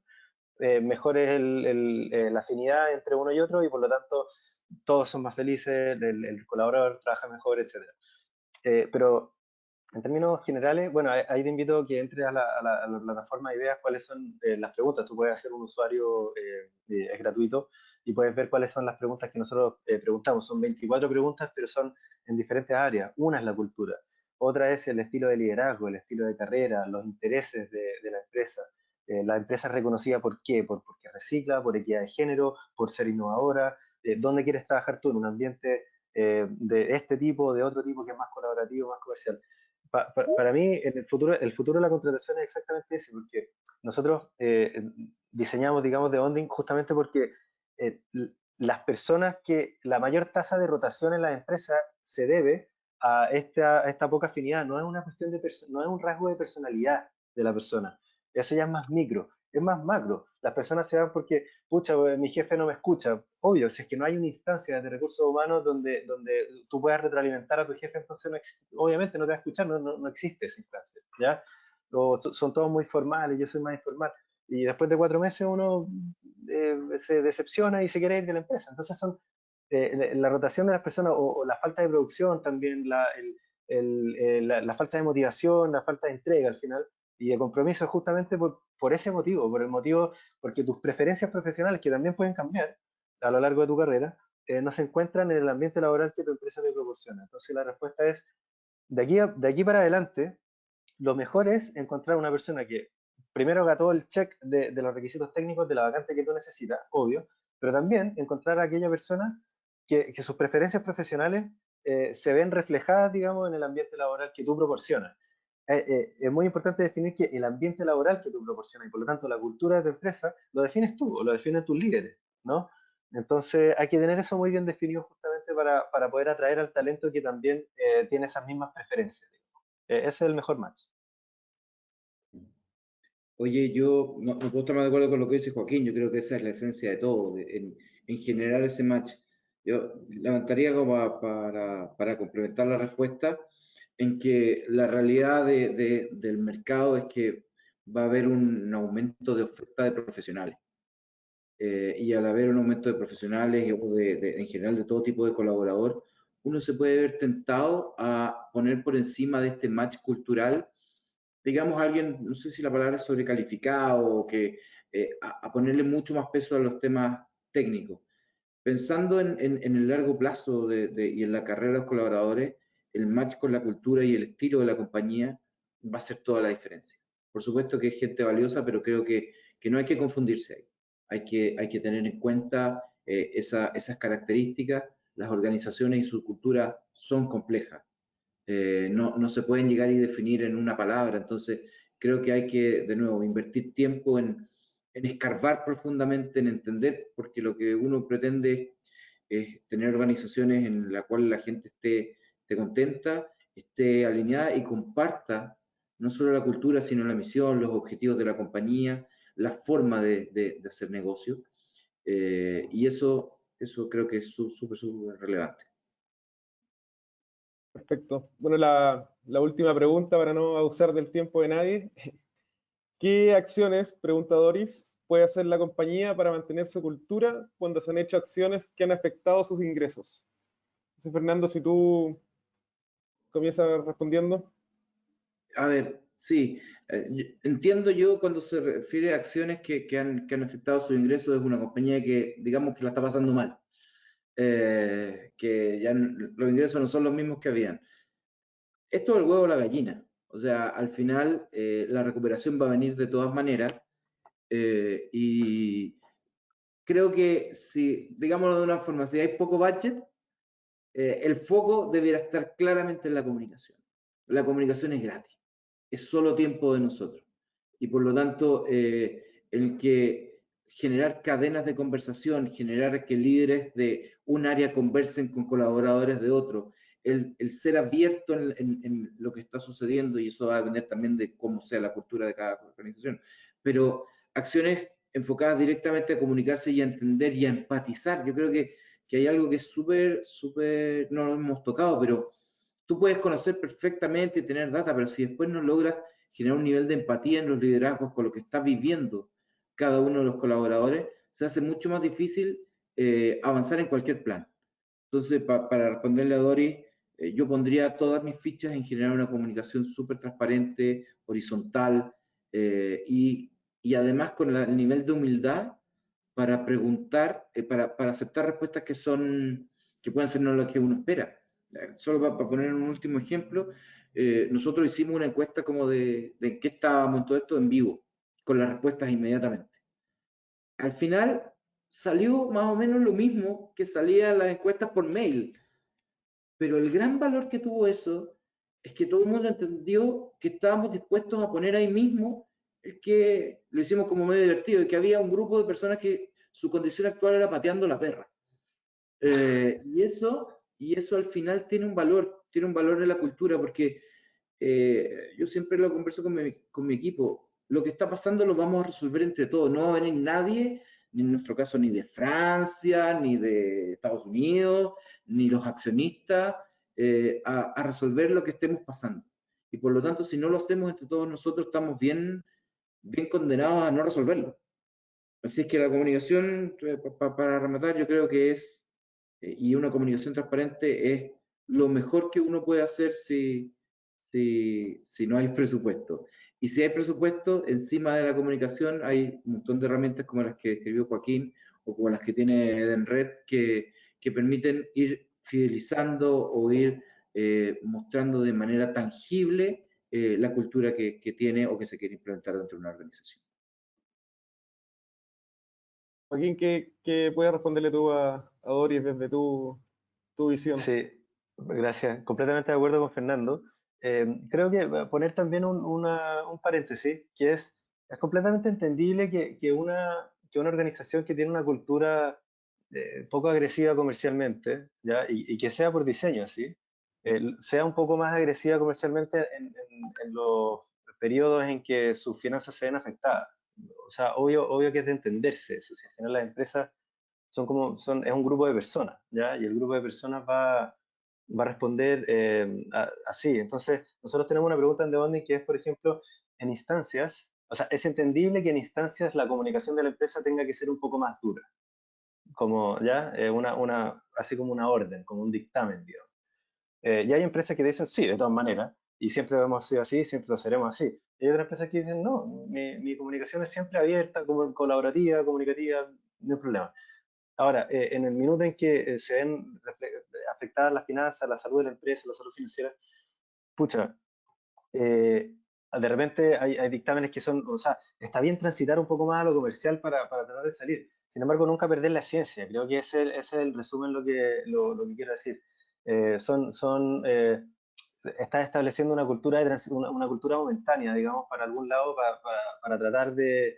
mejor es la afinidad entre uno y otro, y por lo tanto todos son más felices, el colaborador trabaja mejor, etc. Pero en términos generales, bueno, ahí te invito a que entres a la plataforma y veas cuáles son las preguntas. Tú puedes hacer un usuario, es gratuito, y puedes ver cuáles son las preguntas que nosotros preguntamos. Son 24 preguntas, pero son en diferentes áreas. Una es la cultura, otra es el estilo de liderazgo, el estilo de carrera, los intereses de la empresa. La empresa es reconocida ¿por qué? Porque recicla, por equidad de género, por ser innovadora. ¿Dónde quieres trabajar tú? ¿En un ambiente de este tipo, de otro tipo que es más colaborativo, más comercial? Para mí, en el futuro de la contratación es exactamente ese, porque nosotros diseñamos, digamos, de bonding justamente porque eh, las personas la mayor tasa de rotación en las empresas se debe a esta poca afinidad. No es una cuestión no es un rasgo de personalidad de la persona. Eso ya es más micro, es más macro. Las personas se van porque, pucha, mi jefe no me escucha. Obvio, si es que no hay una instancia de recursos humanos donde tú puedas retroalimentar a tu jefe, entonces obviamente no te va a escuchar, no existe esa instancia, ¿ya? Son todos muy formales, yo soy más informal. Y después de 4 meses uno se decepciona y se quiere ir de la empresa. Entonces la rotación de las personas o la falta de producción también, la falta de motivación, la falta de entrega al final y de compromiso es justamente por ese motivo, porque tus preferencias profesionales, que también pueden cambiar a lo largo de tu carrera, no se encuentran en el ambiente laboral que tu empresa te proporciona. Entonces la respuesta es, de aquí para adelante, lo mejor es encontrar una persona que primero haga todo el check de los requisitos técnicos de la vacante que tú necesitas, obvio, pero también encontrar a aquella persona que sus preferencias profesionales se ven reflejadas, digamos, en el ambiente laboral que tú proporcionas. Es muy importante definir que el ambiente laboral que tú proporcionas y por lo tanto la cultura de tu empresa lo defines tú o lo definen tus líderes, ¿no? Entonces hay que tener eso muy bien definido justamente para poder atraer al talento que también tiene esas mismas preferencias. Ese es el mejor match. Oye, yo no puedo estar más de acuerdo con lo que dice Joaquín, yo creo que esa es la esencia de todo, en generar ese match. Yo levantaría como para complementar la respuesta en que la realidad del mercado es que va a haber un aumento de oferta de profesionales. Y al haber un aumento de profesionales o en general de todo tipo de colaborador, uno se puede ver tentado a poner por encima de este match cultural, digamos, a alguien, no sé si la palabra es sobrecalificado o que a ponerle mucho más peso a los temas técnicos. Pensando en el largo plazo y en la carrera de los colaboradores, el match con la cultura y el estilo de la compañía va a ser toda la diferencia. Por supuesto que es gente valiosa, pero creo que no hay que confundirse ahí. Hay que tener en cuenta esas características. Las organizaciones y su cultura son complejas. No se pueden llegar y definir en una palabra. Entonces, creo que hay que, de nuevo, invertir tiempo en escarbar profundamente, en entender, porque lo que uno pretende es tener organizaciones en las cuales la gente esté contenta, esté alineada y comparta no solo la cultura, sino la misión, los objetivos de la compañía, la forma de hacer negocio. Y eso creo que es súper, súper relevante. Perfecto. Bueno, la última pregunta para no abusar del tiempo de nadie. ¿Qué acciones, pregunta Doris, puede hacer la compañía para mantener su cultura cuando se han hecho acciones que han afectado sus ingresos? Entonces, Fernando, si tú comienzas respondiendo. A ver, sí, entiendo yo cuando se refiere a acciones que han afectado su ingreso de una compañía que, digamos, que la está pasando mal, que ya los ingresos no son los mismos que habían. Esto es el huevo o la gallina, o sea, al final la recuperación va a venir de todas maneras y creo que si, digámoslo de una forma, si hay poco budget, el foco debería estar claramente en la comunicación. La comunicación es gratis, es solo tiempo de nosotros. Y por lo tanto, el que generar cadenas de conversación, generar que líderes de un área conversen con colaboradores de otro, el ser abierto en lo que está sucediendo, y eso va a depender también de cómo sea la cultura de cada organización, pero acciones enfocadas directamente a comunicarse y a entender y a empatizar. Yo creo que hay algo que es súper, súper, no lo hemos tocado, pero tú puedes conocer perfectamente y tener data, pero si después no logras generar un nivel de empatía en los liderazgos con lo que está viviendo cada uno de los colaboradores, se hace mucho más difícil avanzar en cualquier plan. Entonces, para responderle a Dori, yo pondría todas mis fichas en generar una comunicación súper transparente, horizontal y además con el nivel de humildad para preguntar, para aceptar respuestas que pueden ser no las que uno espera. Solo para poner un último ejemplo, nosotros hicimos una encuesta como de qué estábamos en todo esto en vivo, con las respuestas inmediatamente. Al final salió más o menos lo mismo que salían las encuestas por mail, pero el gran valor que tuvo eso es que todo el mundo entendió que estábamos dispuestos a poner ahí mismo el que lo hicimos como medio divertido, y que había un grupo de personas que su condición actual era pateando la perra. Y eso al final tiene un valor en la cultura, porque yo siempre lo converso con mi equipo. Lo que está pasando lo vamos a resolver entre todos. No va a venir nadie, ni en nuestro caso, ni de Francia, ni de Estados Unidos, ni los accionistas, a resolver lo que estemos pasando. Y por lo tanto, si no lo hacemos entre todos nosotros, estamos bien, bien condenados a no resolverlo. Así es que la comunicación, para rematar, yo creo que y una comunicación transparente es lo mejor que uno puede hacer si no hay presupuesto. Y si hay presupuesto, encima de la comunicación hay un montón de herramientas como las que escribió Joaquín o como las que tiene Edenred que permiten ir fidelizando o ir mostrando de manera tangible la cultura que tiene o que se quiere implementar dentro de una organización. Joaquín, ¿qué puedes responderle tú a Doris desde tu visión? Sí, gracias. Completamente de acuerdo con Fernando. Creo que voy a poner también un paréntesis, que es completamente entendible que una organización que tiene una cultura poco agresiva comercialmente, ¿ya? Y que sea por diseño, ¿sí? Sea un poco más agresiva comercialmente en los periodos en que sus finanzas se ven afectadas. O sea, obvio que es de entenderse eso. Si al final las empresas es un grupo de personas, ¿ya? Y el grupo de personas va a responder así. Entonces, nosotros tenemos una pregunta en The Bonding que es, por ejemplo, en instancias, o sea, es entendible que en instancias la comunicación de la empresa tenga que ser un poco más dura, como, ¿ya? Así como una orden, como un dictamen, digamos. Y hay empresas que dicen, sí, de todas maneras, y siempre lo hemos sido así, siempre lo seremos así. Y hay otras empresas que dicen, no, mi comunicación es siempre abierta, como colaborativa, comunicativa, no hay problema. Ahora, en el minuto en que se ven afectadas las finanzas, la salud de la empresa, la salud financiera, pucha, de repente hay dictámenes que son, o sea, está bien transitar un poco más a lo comercial para tratar de salir. Sin embargo, nunca perder la esencia. Creo que ese es el resumen lo que quiero decir. Estás estableciendo una cultura una cultura momentánea, digamos, para algún lado, para tratar de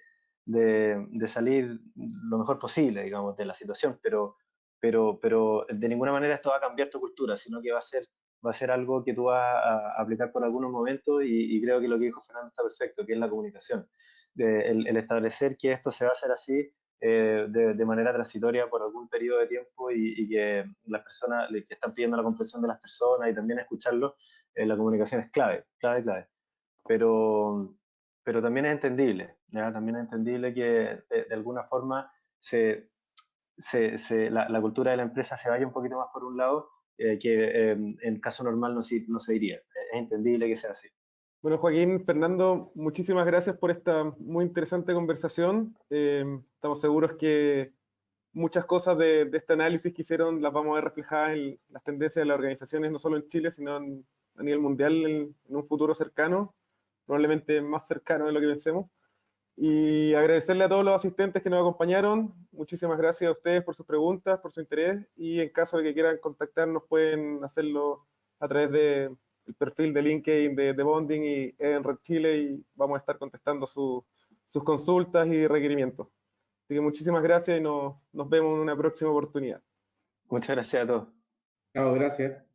salir lo mejor posible, digamos, de la situación, pero de ninguna manera esto va a cambiar tu cultura, sino que va a ser algo que tú vas a aplicar por algunos momentos y creo que lo que dijo Fernando está perfecto, que es la comunicación. El establecer que esto se va a hacer así de manera transitoria por algún periodo de tiempo y que las personas que están pidiendo la comprensión de las personas y también escucharlo, la comunicación es clave, clave, clave. Pero, pero también es entendible, ¿ya? También es entendible que de alguna forma la cultura de la empresa se vaya un poquito más por un lado que en caso normal no se iría. Es entendible que sea así. Bueno, Joaquín, Fernando, muchísimas gracias por esta muy interesante conversación. Estamos seguros que muchas cosas de este análisis que hicieron las vamos a ver reflejadas en las tendencias de las organizaciones, no solo en Chile, sino a nivel mundial en un futuro cercano, probablemente más cercano de lo que pensemos. Y agradecerle a todos los asistentes que nos acompañaron. Muchísimas gracias a ustedes por sus preguntas, por su interés. Y en caso de que quieran contactarnos, pueden hacerlo a través del perfil de LinkedIn de Bonding y en Red Chile y vamos a estar contestando sus consultas y requerimientos. Así que muchísimas gracias y nos vemos en una próxima oportunidad. Muchas gracias a todos. Chao, gracias.